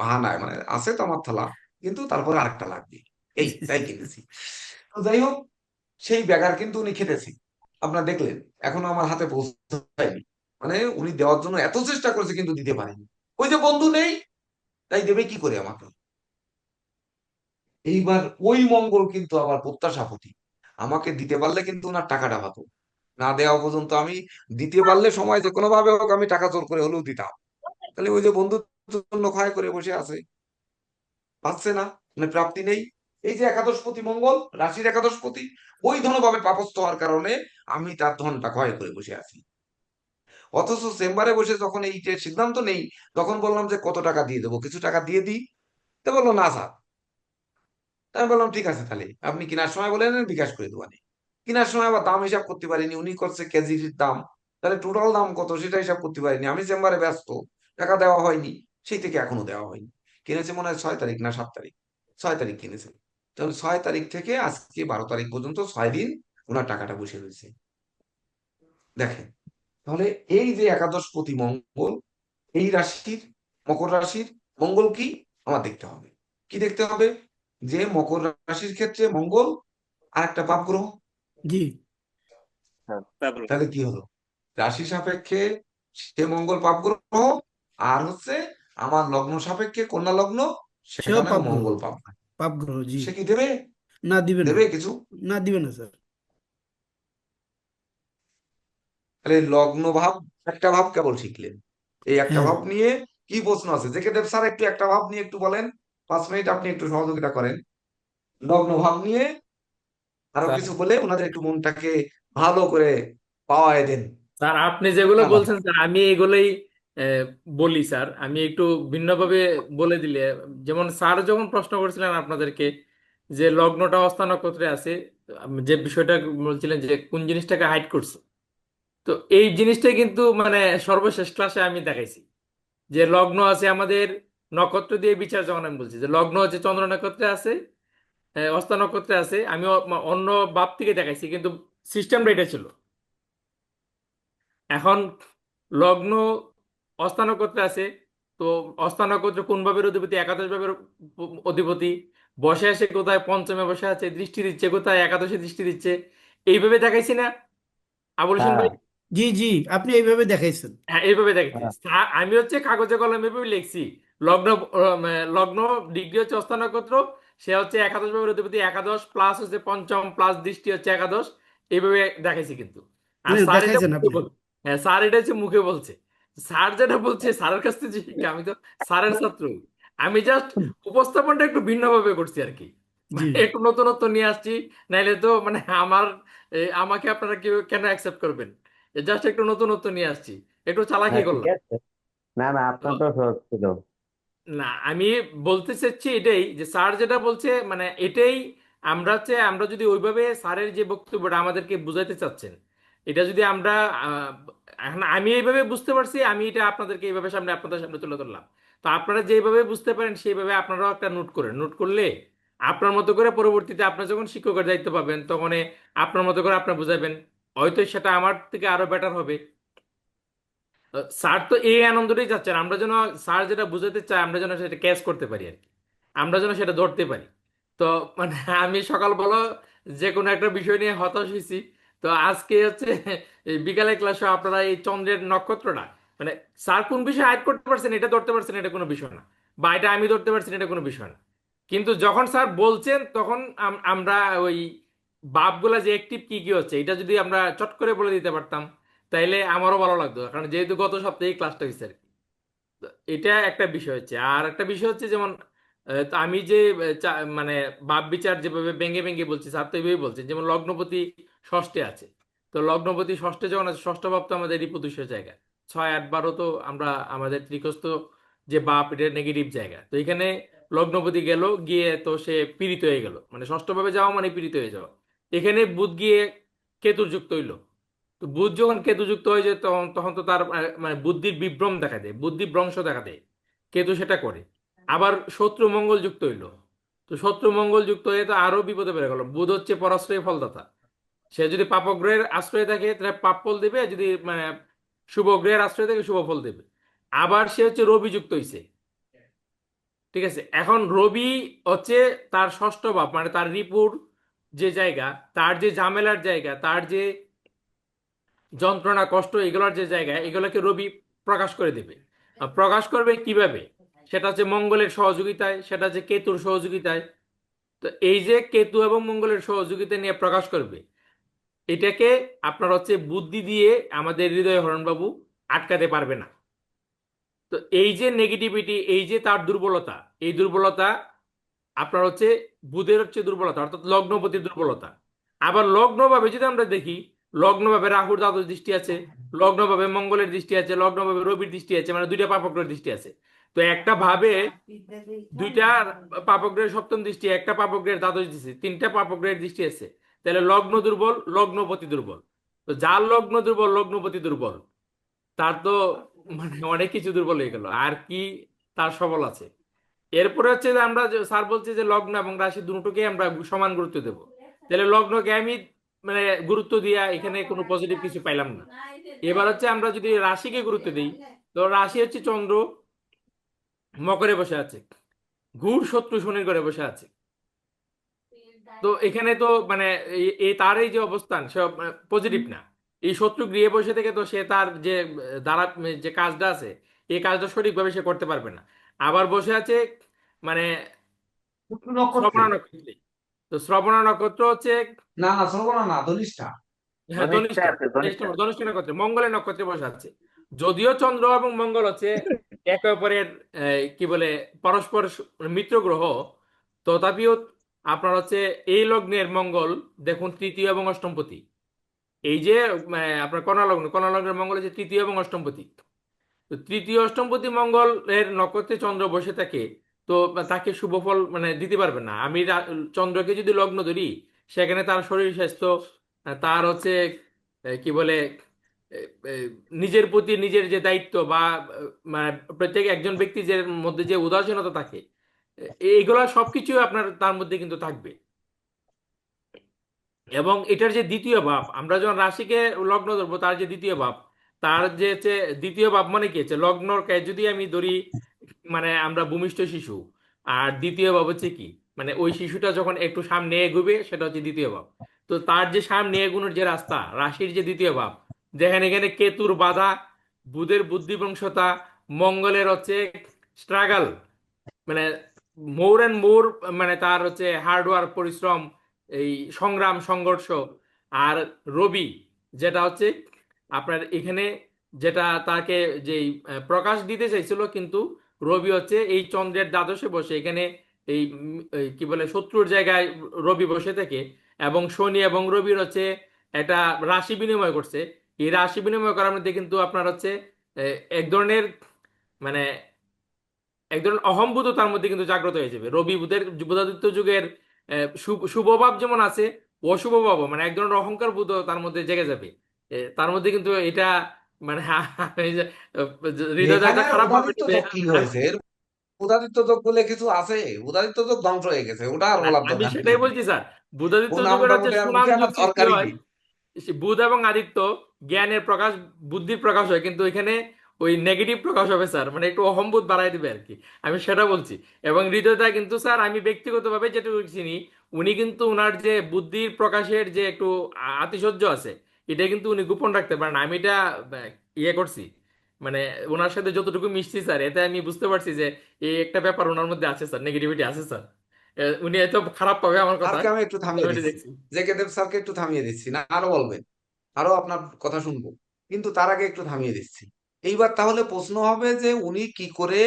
বাহানায়, মানে আছে তো আমার থালা, কিন্তু তারপরে আরেকটা লাগবে, এই তাই কিনেছি। তো যাই হোক, সেই ব্যাগার কিন্তু উনি খেতেছি, আপনারা দেখলেন, এখনো আমার হাতে পৌঁছায়নি। মানে উনি দেওয়ার জন্য এত চেষ্টা করেছে কিন্তু দিতে পারেনি। ওই যে বন্ধু নেই, তাই দেবে কি করে আমাকে? এইবার ওই মঙ্গল কিন্তু আবার প্রত্যাশাপতি। আমাকে দিতে পারলে কিন্তু ওনার টাকাটা হতো, না দেওয়া পর্যন্ত আমি দিতে পারলে সময় যে কোনো ভাবে হোক আমি টাকা জোর করে হলেও দিতাম। তাহলে ওই যে বন্ধুত্ব জন্য ক্ষয় করে বসে আছে, পাচ্ছে না, মানে প্রাপ্তি নেই। এই যে একাদশপতি মঙ্গল, রাশির একাদশপতি, ওই ধনভাবে পাপস্থ হওয়ার কারণে আমি তার ধনটা ক্ষয় করে বসে আছি। অথচ চেম্বারে বসে যখন এই যে সিদ্ধান্ত নেই, তখন বললাম যে কত টাকা দিয়ে দেবো, কিছু টাকা দিয়ে দিই। তো বললো না স্যার। তাই আমি বললাম ঠিক আছে, তাহলে আপনি কেনার সময় বলেন বিকাশ করে দেবো। কেনার সময় আবার দাম হিসাব করতে পারিনি, উনি করছে কেজির দাম, তাহলে টোটাল দাম কত সেটা হিসাব করতে পারিনি, আমি চেম্বারে ব্যস্ত, টাকা দেওয়া হয়নি, সেই থেকে এখনো দেওয়া হয়নি। কিনেছে মনে হয় 6 তারিখ না 7 তারিখ, 6 তারিখ কিনেছে। তাহলে 6 তারিখ থেকে আজকে 12 তারিখ পর্যন্ত 6 দিন ওনার টাকাটা বসে রয়েছে। দেখেন, তাহলে এই যে একাদশপতি মঙ্গল, এই রাশির, মকর রাশির মঙ্গল কি আমার দেখতে হবে, কি দেখতে হবে, যে মকর রাশির ক্ষেত্রে মঙ্গল আর একটা পাপ গ্রহ। জি। তাহলে কি হলো, রাশি সাপেক্ষে সে মঙ্গল পাপ গ্রহ, আর হচ্ছে আমার লগ্ন সাপেক্ষে কন্যা লগ্ন, সেও সেখানেও পাপ গ্রহ, মঙ্গল পাপ। পাপ গ্রহ, জি। সে কি দেবে, না, দিবে না, দেবে কিছু? না দিবে না স্যার। তাহলে লগ্ন ভাব, একটা ভাব কেবল শিখলেন, এই একটা হ্যাঁ, ভাব নিয়ে কি প্রশ্ন আছে, জেকে দেব স্যার একটু একটা ভাব নিয়ে একটু বলেন, 5 মিনিট আপনি একটু সহযোগিতা করেন লগ্ন ভাব নিয়ে, আরো স্যার কিছু বলে ওনাদের একটু মনটাকে ভালো করে পাওয়ায় দেন। স্যার আপনি যেগুলো আল্লাহ। বলছেন স্যার আমি এগুলোই বলি স্যার, আমি একটু ভিন্নভাবে বলে দিলে, যেমন স্যার যখন প্রশ্ন করেছিলেন আপনাদেরকে যে লগ্নটা অস্তা নক্ষত্রে আছে, যে বিষয়টা বলছিলেন যে কোন জিনিসটাকে হাইড করছে, তো এই জিনিসটাই কিন্তু মানে সর্বশেষ ক্লাসে আমি দেখাইছি যে লগ্ন আছে আমাদের নক্ষত্র দিয়ে বিচার, যখন আমি বলছি যে লগ্ন হচ্ছে চন্দ্র নক্ষত্রে আছে, অস্তা নক্ষত্রে আছে, আমি অন্য বাপ থেকে দেখাইছি, কিন্তু সিস্টেমটা এটা ছিল। এখন লগ্ন অস্তা নক্ষত্রে আছে, তো অস্তা নক্ষত্র কোন ভাবের অধিপতি, একাদশ ভাবের অধিপতি, বসে আছে কোথায়, পঞ্চমে বসে আছে, দৃষ্টি দিচ্ছে কোথায়, একাদশে দৃষ্টি দিচ্ছে, এইভাবে দেখাইছি না আবুল হোসেন হ্যাঁ ভাই? জি জি, আপনি এইভাবে দেখাইছেন। হ্যাঁ, এইভাবে দেখছি। হ্যাঁ আমি হচ্ছে কাগজে কলমে এভাবে লিখছি, লগ্ন লগ্ন ডিগ্রি হচ্ছে অস্তা নক্ষত্র, সে হচ্ছে একাদশ ভাবের অধিপতি, একাদশ প্লাস হচ্ছে পঞ্চম প্লাস দৃষ্টি হচ্ছে একাদশ, এইভাবে দেখাইছি কিন্তু। আর স্যার এটা দেখাইছেন মুখে আপনি। বল, হ্যাঁ স্যার এটা হচ্ছে মুখে বলছে। স্যার যেটা বলছে স্যারের কাছ থেকে যে শিক্ষা, আমি তো স্যারের ছাত্র, আমি জাস্ট উপস্থাপনটা একটু ভিন্নভাবে করছি আর কি, জি। মানে একটু নতুনত্ব নিয়ে আসছি। নাইলে তো মানে আমার আমাকে আপনারা কেউ কেন অ্যাকসেপ্ট করবেন, জাস্ট একটু নতুনত্ব নিয়ে আসছি, একটু চালাকি হ্যাঁ ঠিক করলাম। আছে। না না, তো আপনার তো সহজ ছিল। না, আমি বলতে চাচ্ছি এটাই যে স্যার যেটা বলছে মানে এটাই, আমরা হচ্ছে আমরা যদি ওইভাবে স্যারের যে বক্তব্যটা আমাদেরকে বুঝাইতে চাচ্ছেন, এটা যদি আমরা আহ, এখন আমি এইভাবে বুঝতে পারছি, আমি এটা আপনাদেরকে এইভাবে সামনে আপনাদের সামনে তুলে ধরলাম। তো আপনারা যেভাবে বুঝতে পারেন সেইভাবে আপনারাও একটা নোট করেন, নোট করলে আপনার মতো করে পরবর্তীতে আপনার যখন শিক্ষকের দায়িত্ব পাবেন তখন আপনার মতো করে আপনার বুঝাবেন, হয়তো সেটা আমার থেকে আরো বেটার হবে। স্যার তো এই আনন্দটাই চাচ্ছেন, আমরা যেন স্যার যেটা বুঝাতে চাই আমরা যেন সেটা ক্যাচ করতে পারি আর কি, আমরা যেন সেটা ধরতে পারি। তো মানে আমি সকালবেলা যে কোনো একটা বিষয় নিয়ে হতাশ হয়েছি, তো আজকে হচ্ছে এই বিকালে ক্লাসে আপনারা এই চন্দ্রের নক্ষত্রটা, মানে স্যার কোন বিষয়ে আয়ত্ত করতে পারছেন এটা ধরতে পারছেন, এটা কোনো বিষয় না, বা এটা আমি ধরতে পারছি না, এটা কোনো বিষয় না। কিন্তু যখন স্যার বলছেন তখন আমরা ওই বাপগুলা যে অ্যাক্টিভ কি কি হচ্ছে এটা যদি আমরা চট করে বলে দিতে পারতাম তাইলে আমারও ভালো লাগতো, কারণ যেহেতু গত সপ্তাহে ক্লাসটা হয়েছে আর কি। তো এটা একটা বিষয় হচ্ছে, আর একটা বিষয় হচ্ছে যেমন তো আমি যে মানে বাপ বিচার যেভাবে ভেঙে ভেঙে বলছি, স্যার তো এইভাবেই বলছেন, যেমন লগ্নপতি ষষ্ঠে আছে, তো লগ্নপতি ষষ্ঠে যখন আছে, ষষ্ঠ ভাব তো আমাদের রিপুদুষের জায়গা, 6, 8, 12 তো আমরা আমাদের ত্রিকোস্থ যে বাপ এটা নেগেটিভ জায়গা, তো এখানে লগ্নপতি গেল গিয়ে তো সে পীড়িত হয়ে গেল, মানে ষষ্ঠ ভাবে যাওয়া মানে পীড়িত হয়ে যাওয়া। এখানে বুধ গিয়ে কেতুর যুক্ত হইলো, তো বুধ যখন কেতু যুক্ত হয়ে যায় তখন তখন তো তার মানে বুদ্ধির বিভ্রম দেখা দেয়, বুদ্ধি ভ্রংশ দেখা দেয়, কেতু সেটা করে। আবার শত্রু মঙ্গল যুক্ত হইলো, তো শত্রু মঙ্গল যুক্ত হয়ে তো আরো বিপদে পড়ে গেল, বুধ হচ্ছে পরাশ্রয় ফলদাতা, সে যদি পাপগ্রহের আশ্রয় থাকে তাহলে পাপ ফল দেবে, যদি মানে শুভ গ্রহের আশ্রয় থাকে শুভ ফল দেবে। আবার সে হচ্ছে রবি যুক্ত হইছে, ঠিক আছে, এখন রবি হচ্ছে তার ষষ্ঠ ভাব, মানে তার রিপুর যে জায়গা, তার যে ঝামেলার জায়গা, তার যে যন্ত্রণা কষ্ট এগুলোর যে জায়গায়, এগুলোকে রবি প্রকাশ করে দেবে। আর প্রকাশ করবে কিভাবে, সেটা হচ্ছে মঙ্গলের সহযোগিতায়, সেটা হচ্ছে কেতুর সহযোগিতায়। তো তো এই যে কেতু এবং মঙ্গলের সহযোগিতা নিয়ে প্রকাশ করবে, এটাকে আপনার হচ্ছে বুদ্ধি দিয়ে আমাদের হৃদয় হরণ বাবু আটকাতে পারবে না। তো এই যে নেগেটিভিটি, এই যে তার দুর্বলতা, এই দুর্বলতা আপনার হচ্ছে বুধের হচ্ছে দুর্বলতা, অর্থাৎ লগ্নপতির দুর্বলতা। আবার লগ্নভাবে যদি আমরা দেখি, লগ্নভাবে রাহুর দ্বাদশ দৃষ্টি আছে, লগ্নভাবে মঙ্গলের দৃষ্টি আছে, লগ্নভাবে রবির দৃষ্টি আছে, মানে দুইটা পাপগ্রহের দৃষ্টি আছে। তো একটা ভাবে দুইটা পাপগ্রহের সপ্তম দৃষ্টি, একটা পাপগ্রহের দ্বাদশ দৃষ্টি, তিনটা পাপগ্রহের দৃষ্টি আছে। তাহলে লগ্ন দুর্বল, লগ্নপতি দুর্বল। তো যার লগ্ন দুর্বল, লগ্নপতি দুর্বল, তার তো মানে অনেক কিছু দুর্বল হয়ে গেল, আর কি তার সবল আছে? এরপরে হচ্ছে যে আমরা স্যার বলছে যে লগ্ন এবং রাশি দুটোকে আমরা সমান গুরুত্ব দেব। তাহলে লগ্নকে আমি মানে গুরুত্ব দিয়া এখানে কোনো পজিটিভ কিছু পাইলাম না। এবার হচ্ছে আমরা যদি রাশিকে গুরুত্ব দিই, তো রাশি হচ্ছে চন্দ্র মকরে বসে আছে, ঘুর শত্রু শনির ঘরে বসে আছে। তো এখানে তো মানে এই তার এই যে অবস্থান সব পজিটিভ না। এই শত্রু গৃহে বসে থেকে তো সে তার যে দ্বারা যে কাজটা আছে, এই কাজটা সঠিকভাবে সে করতে পারবে না। আবার বসে আছে মানে শ্রবণা নক্ষত্রে। তো শ্রবণা নক্ষত্র হচ্ছে, না না, শ্রবণা না, ধনিষ্ঠা। হ্যাঁ ধনিষ্ঠা ধনিষ্ঠা, আছে, ধনিষ্ঠা। ধনিষ্ঠা নক্ষত্রে মঙ্গলের নক্ষত্রে বসে আছে। যদিও চন্দ্র এবং মঙ্গল হচ্ছে একে অপরের কি বলে পরস্পর মিত্র গ্রহ, তথাপিও আপনার হচ্ছে এই লগ্নের মঙ্গল দেখুন তৃতীয় এবং অষ্টমপতি। এই যে আপনার কন্যা লগ্নের মঙ্গল হচ্ছে তৃতীয় এবং অষ্টমপতি। তো তৃতীয় অষ্টমপতি মঙ্গল এর নক্ষত্রে চন্দ্র বসে থাকে, তো তাকে শুভ ফল মানে দিতে পারবে না। আমি চন্দ্রকে যদি লগ্ন ধরি, সেখানে তার শরীর স্বাস্থ্য, তার হচ্ছে কি বলে এ, এ, নিজের প্রতি নিজের যে দায়িত্ব বা মানে প্রত্যেক একজন ব্যক্তি যে মধ্যে যে উদাসীনতা থাকে, এইগুলা সবকিছু আপনার তার মধ্যে কিন্তু থাকবে। এবং এটার যে দ্বিতীয় ভাব, আমরা যখন রাশিকে লগ্ন ধরবো, তার যে দ্বিতীয় ভাব, তার যে হচ্ছে দ্বিতীয় ভাব মানে কি হচ্ছে লগ্নকে যদি আমি ধরি মানে আমরা ভূমিষ্ঠ শিশু, আর দ্বিতীয় ভাব হচ্ছে কি মানে ওই শিশুটা যখন একটু সামনে এগোবে, সেটা হচ্ছে দ্বিতীয় ভাব। তো তার যে সামনে এগোনোর যে রাস্তা, রাশির যে দ্বিতীয় ভাব, যেখানে এখানে কেতুর বাধা, বুধের বুদ্ধিভ্রংশতা, মঙ্গলের হচ্ছে স্ট্রাগল, মানে মোর অ্যান্ড মোর, মানে তার হচ্ছে হার্ডওয়ার্ক পরিশ্রম, এই সংগ্রাম সংঘর্ষ। আর রবি যেটা হচ্ছে আপনার এখানে যেটা তাকে যেই প্রকাশ দিতে চাইছিল, কিন্তু রবি হচ্ছে এই চন্দ্রের দ্বাদশে বসে এখানে এই কি বলে শত্রুর জায়গায় রবি বসে থেকে, এবং শনি এবং রবির হচ্ছে একটা রাশি বিনিময় করছে। এই রাশি বিনিময় করার মধ্যে কিন্তু আপনার হচ্ছে এক ধরনের মানে এক ধরনের অহম্বোধ তার মধ্যে কিন্তু জাগ্রত হয়ে যাবে। রবি বুধের বুধাদিত্য যুগের শুভভাব যেমন আছে, অশুভ ভাব মানে এক ধরনের অহংকার বোধ তার মধ্যে জেগে যাবে। তার মধ্যে কিন্তু এটা মানে এই যে, হৃদয়টা এখানে খারাপ হবে উদাদিত্য যোগ কি হয়েছে? এর উদাদিত্য যোগ বলে কিছু আছে? উদাদিত্য যোগ ধ্বংস হয়ে গেছে, ওটা আর না, বলার আমি দরকার সেটাই নেই। বলছি স্যার। ও বুধাদিত্য যুগের নামটা হচ্ছে মুখে সুনাম মুখে আনার যুগ সৃষ্টি দরকারই হয়, নেই। বুধ এবং আদিত্য জ্ঞানের প্রকাশ, বুদ্ধির প্রকাশ হয়, কিন্তু এখানে ওই নেগেটিভ প্রকাশ হবে স্যার, মানে একটু অহম্বোধ বাড়াই দিবে আর কি, আমি সেটা বলছি। এবং হৃদয়টা কিন্তু স্যার আমি ব্যক্তিগতভাবে যেটুকু চিনি, উনি কিন্তু ওনার যে বুদ্ধির প্রকাশের যে একটু আতিশয্য আছে, এটা কিন্তু উনি গোপন রাখতে পারেন না। আমি এটা ইয়ে করছি, মানে ওনার সাথে যতটুকু মিশছি স্যার, এতে আমি বুঝতে পারছি যে এই একটা ব্যাপার ওনার মধ্যে আছে স্যার, নেগেটিভিটি আছে স্যার। উনি এত খারাপ পাবে আমার কথা, স্যারকে আমি একটু থামিয়ে আমি দিচ্ছি, দেখছি। জেকে দেব স্যারকে একটু থামিয়ে দিচ্ছি, না আরো বলবেন, আরো আপনার কথা শুনবো, কিন্তু তার আগে একটু থামিয়ে দিচ্ছি। এইবার তাহলে প্রশ্ন হবে যে উনি কি করে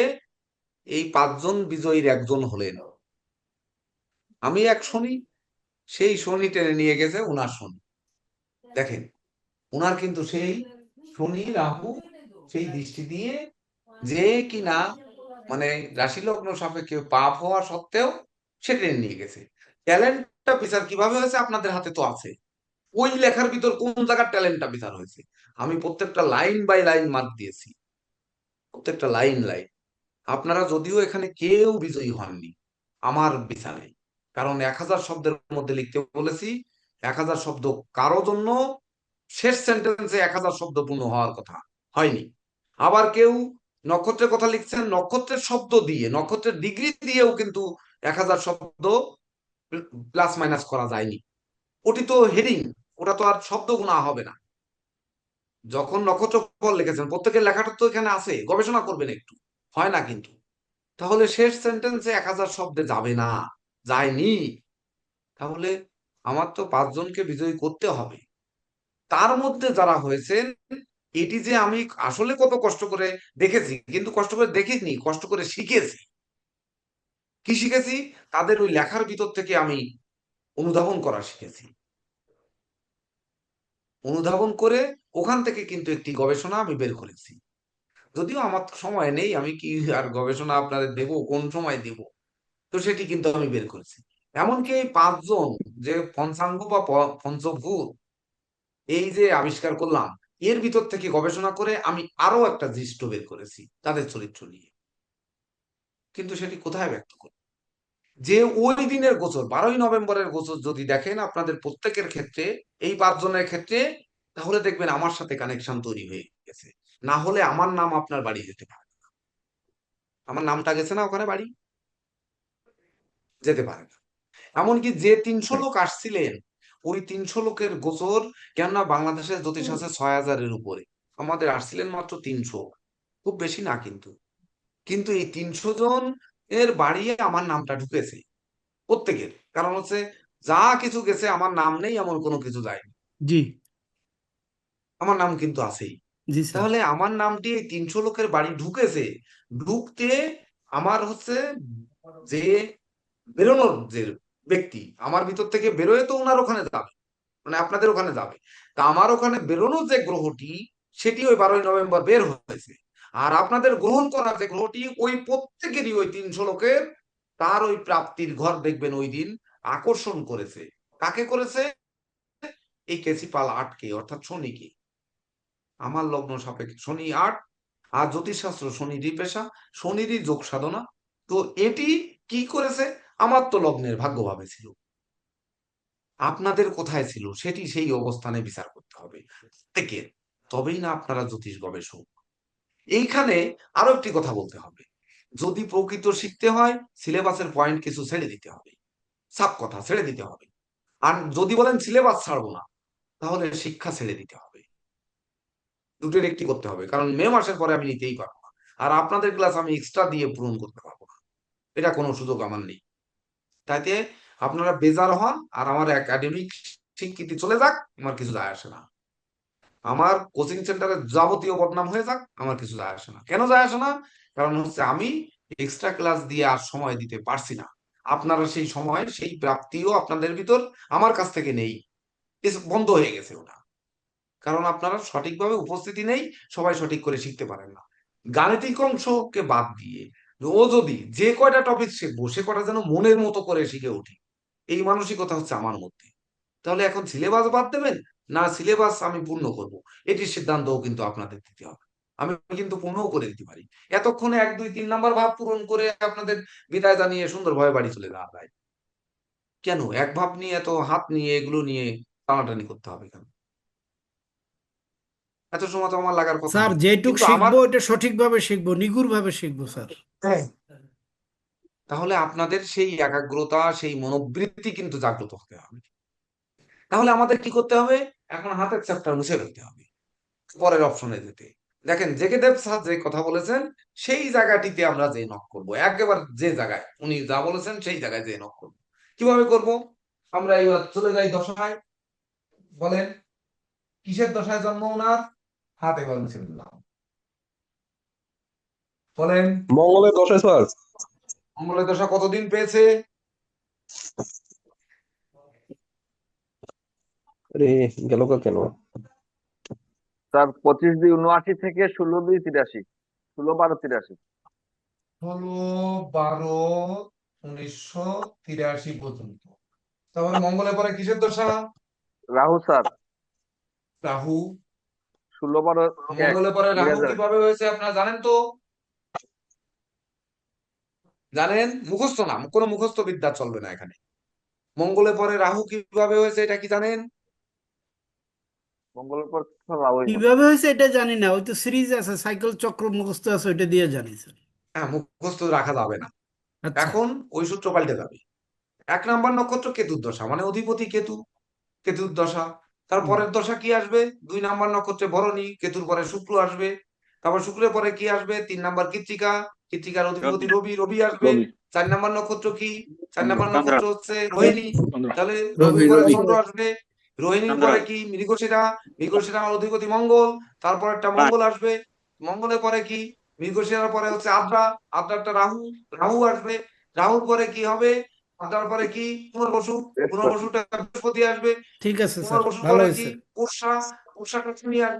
এই 5 জন বিজয়ীর একজন হলেন? আমি এক শনি, সেই শনি টেনে নিয়ে গেছে উনার শনি। দেখেন, উনার কিন্তু সেই শনি রাহু সেই দৃষ্টি দিয়ে যে কিনা মানে রাশি লগ্ন সাপেক্ষে পাপ হওয়া সত্ত্বেও সে টেনে নিয়ে গেছে। ট্যালেন্টটা বিচার কিভাবে হয়েছে আপনাদের হাতে তো আছে। ওই লেখার ভিতর কোন জায়গার ট্যালেন্টটা বিচার হয়েছে, আমি প্রত্যেকটা লাইন বাই লাইন মার্ক দিয়েছি, প্রত্যেকটা লাইন লাইন। আপনারা যদিও এখানে কেউ বিজয়ী হননি আমার বিচারে, কারণ 1000 শব্দের মধ্যে লিখতে বলেছি। 1000 শব্দ কারো জন্য শেষ সেন্টেন্সে 1000 শব্দ পূর্ণ হওয়ার কথা হয়নি। আবার কেউ নক্ষত্রের কথা লিখছেন, নক্ষত্রের শব্দ দিয়ে, নক্ষত্রের ডিগ্রি দিয়েও কিন্তু 1000 শব্দ প্লাস মাইনাস করা যায়নি। ওটি তো হেডিং, ওটা তো আর শব্দ গুণা হবে না। যখন নক্ষত্র ফল লিখেছেন, প্রত্যেকের লেখাটা তো এখানে আছে, গবেষণা করবেন একটু, হয় না কিন্তু। তাহলে শেষ সেন্টেন্সে 1000 শব্দে যাবে না, যায়নি। তাহলে আমার তো 5 জনকে বিজয়ী করতে হবে। তার মধ্যে যারা হয়েছেন, এটি যে আমি আসলে কত কষ্ট করে দেখেছি, কিন্তু কষ্ট করে দেখিনি, কষ্ট করে শিখেছি। কি শিখেছি? তাদের ওই লেখার ভিতর থেকে আমি অনুধাবন করা শিখেছি। অনুধাবন করে ওখান থেকে কিন্তু একটি গবেষণা আমি বের করেছি। যদিও আমার তো সময় নেই, আমি কি আর গবেষণা আপনাদের দেব, কোন সময় দেব? তো সেটি কিন্তু আমি বের করেছি। এমনকি এই 5 জন যে পঞ্চাঙ্গ বা পঞ্চভূত এই যে আবিষ্কার করলাম, এর ভিতর থেকে গবেষণা করে আমি আরো একটা দৃষ্ট বের করেছি তাদের চরিত্র নিয়ে। কিন্তু সেটি কোথায় ব্যক্ত করি? যে ওই দিনের গোচর, 12ই নভেম্বরের গোচর যদি দেখেন আপনাদের প্রত্যেকের ক্ষেত্রে, এই 5 জনের ক্ষেত্রে, তাহলে দেখবেন আমার সাথে কানেকশন তৈরি হয়ে গেছে। না হলে আমার নাম আপনার বাড়ি যেতে পারে না। আমার নামটা গেছে না ওখানে বাড়ি? যেতে পারে না। এমনকি যে 300 লোক আসছিলেন, ওই 300 লোকের গোচর, কেননা বাংলাদেশের জ্যোতিষ আছে 6000-এর উপরে, আমাদের আসছিলেন মাত্র 300, খুব বেশি না কিন্তু। কিন্তু এই 300 জন এর বাড়ি আমার নামটা ঢুকেছে প্রত্যেকের। কারণ হচ্ছে যা কিছু গেছে আমার নাম নেই এমন কোনো কিছু যায়নি, জি আমার নাম কিন্তু আছেই। জি স্যার। তাহলে আমার নামটি এই 300 লোকের বাড়ি ঢুকেছে। ঢুকতে আমার হচ্ছে যে বেরোনোর যে ব্যক্তি, আমার ভিতর থেকে বেরোয় তো ওনার ওখানে যাবে, মানে আপনাদের ওখানে যাবে। তা আমার ওখানে বেরোনোর যে গ্রহটি, সেটি ওই 12ই নভেম্বর বের হয়েছে। আর আপনাদের গ্রহণ করার যে গ্রহটি, ওই প্রত্যেকেরই ওই 300 লোকের তার ওই প্রাপ্তির ঘর দেখবেন ওই দিন আকর্ষণ করেছে। কাকে করেছে? এই কেসিপাল 8-কে, অর্থাৎ শনিকে। আমার লগ্ন সাপেক্ষে শনি 8, আর জ্যোতিষশাস্ত্র শনিরই পেশা, শনিরই যোগ সাধনা। তো এটি কি করেছে? আমার তো লগ্নের ভাগ্যভাবে ছিল, আপনাদের কোথায় ছিল সেটি সেই অবস্থানে বিচার করতে হবে প্রত্যেকের। তবেই না আপনারা জ্যোতিষ গবেষক। এইখানে আরো একটি কথা বলতে হবে, যদি প্রকৃত শিখতে হয় সিলেবাসের পয়েন্ট কিছু ছেড়ে দিতে হবে, সাব কথা ছেড়ে দিতে হবে। আর যদি বলেন সিলেবাস ছাড়বো না, তাহলে শিক্ষা ছেড়ে দিতে হবে। দুটোর একটি করতে হবে, কারণ মে মাসের পরে আমি নিতেই পারবো না। আর আপনাদের ক্লাস আমি এক্সট্রা দিয়ে পূরণ করতে পারবো না, এটা কোনো সুযোগ আমার নেই। তাইতে আপনারা বেজার হন আর আমার একাডেমিক স্বীকৃতি চলে যাক, আমার কিছু যায় আসে না। আমার কোচিং সেন্টারে যাবতীয় বদনাম হয়ে যাক, আমার কিছু যায় আসে না। কেন যায় আসে না? কারণ হচ্ছে আমি এক্সট্রা ক্লাস দিয়ে আর সময় দিতে পারছি না। আপনারা সেই সময়, সেই প্রাপ্তিও আপনাদের ভিতর আমার কাছ থেকে নেই, বন্ধ হয়ে গেছে ওটা। কারণ আপনারা সঠিকভাবে উপস্থিতি নেই, সবাই সঠিক করে শিখতে পারেন না। গাণিতিক অংশকে বাদ দিয়ে ও যদি যে কয়টা টপিক শিখবো, সে কয়টা যেন মনের মতো করে শিখে উঠি, এই মানসিকতা হচ্ছে আমার মধ্যে। তাহলে এখন সিলেবাস বাদ দেবেন না সিলেবাস আমি পূর্ণ করব, এটির সিদ্ধান্তও কিন্তু আপনাদের দিতে হবে। আমি কিন্তু পূর্ণও করে দিতে পারি, এতক্ষণে 1 2 3 নাম্বার ভাব পূরণ করে আপনাদের বিদায় জানিয়ে সুন্দরভাবে বাড়ি চলে যাওয়া যায়। কেন এক ভাব নিয়ে, এত হাত নিয়ে, এগুলো নিয়ে টানাটানি করতে হবে কেন? এত সময় তো আমার লাগার কথা স্যার না। যেটুক কিন্তু আমার শিখবো এটা সঠিকভাবে শিখবো, নিগুড়ভাবে শিখবো স্যার। তাহলে আপনাদের সেই একাগ্রতা, সেই মনোবৃত্তি কিন্তু জাগ্রত হতে হবে। তাহলে আমাদের কি করতে হবে? এখন হাতের চ্যাপ্টার মুছে ফেলতে হবে, পরের অপশনে যেতে। দেখেন জেকেদেব স্যার যে কথা বলেছেন, সেই জায়গাটিতে আমরা যে নক করবো, একেবারে যে জায়গায় উনি যা বলেছেন সেই জায়গায় যে নক করবো। কিভাবে করব? আমরা এবার চলে যাই দশায়। বলেন কিসের দশায় জন্ম ওনার? হাত এবার মুছে ফেললাম। বলেন মঙ্গলের দশায় স্যার। মঙ্গলের দশা কতদিন পেয়েছে? আরে গেল কেন? স্যার 25/2/79 থেকে 16/2/83, 16/12/83। 16/12/1983 পর্যন্ত। তারপরে মঙ্গলের পরে কিসের দশা? রাহু স্যার রাহু। 16/12/1 মঙ্গলের পরে রাহু 2000। কিভাবে হয়েছে আপনারা জানেন তো? জানেন? মুখস্থ না, কোনো মুখস্থ বিদ্যা চলবে না এখানে। মঙ্গলের পরে রাহু কিভাবে হয়েছে এটা কি জানেন? মঙ্গলের পর রাহুই হবে। কিভাবে হয়েছে এটা জানি না, ওই তো সিরিজ আছে, সাইকেল চক্র মুখস্থ আছে, ওইটা দিয়ে জানি স্যার। হ্যাঁ, মুখস্থ রাখা যাবে না, আচ্ছা। এখন ওই সূত্র পাল্টে যাবে। 1 নাম্বার নক্ষত্র কেতুর দশা, মানে অধিপতি কেতু, কেতুর দশা। তারপরের দশা কি আসবে? 2 নাম্বার নক্ষত্রে ভরণী, কেতুর পরে শুক্র আসবে। তারপর শুক্রের পরে কি আসবে? 3 নাম্বার কৃত্তিকা, কৃত্তিকার অধিপতি রবি, রবি আসবে। 4 নাম্বার নক্ষত্র কি? 4 নাম্বার চন্দ্র নক্ষত্র হচ্ছে রোহিণী। তাহলে রবি রবির পরে রবি চন্দ্র আসবে, রোহিণীর চন্দ্র পরে কি? মৃগশিরা, মৃগশিরা অধিপতি মঙ্গল, তারপর একটা মঙ্গল আসবে, মঙ্গলের পরে কি? মৃগশিরার পরে হচ্ছে আদ্রা, আদ্রাটা রাহু, রাহু আসবে, রাহুর পরে কি হবে? আদ্রার পরে কি? পুনর্বসু, পুনর্বসুটা বৃহস্পতি আসবে, ঠিক আছে স্যার, পুনর্বসুর ভালো পরে হয়েছে। কি? পুষ্যা, পুষ্যাটা শনি আসবে।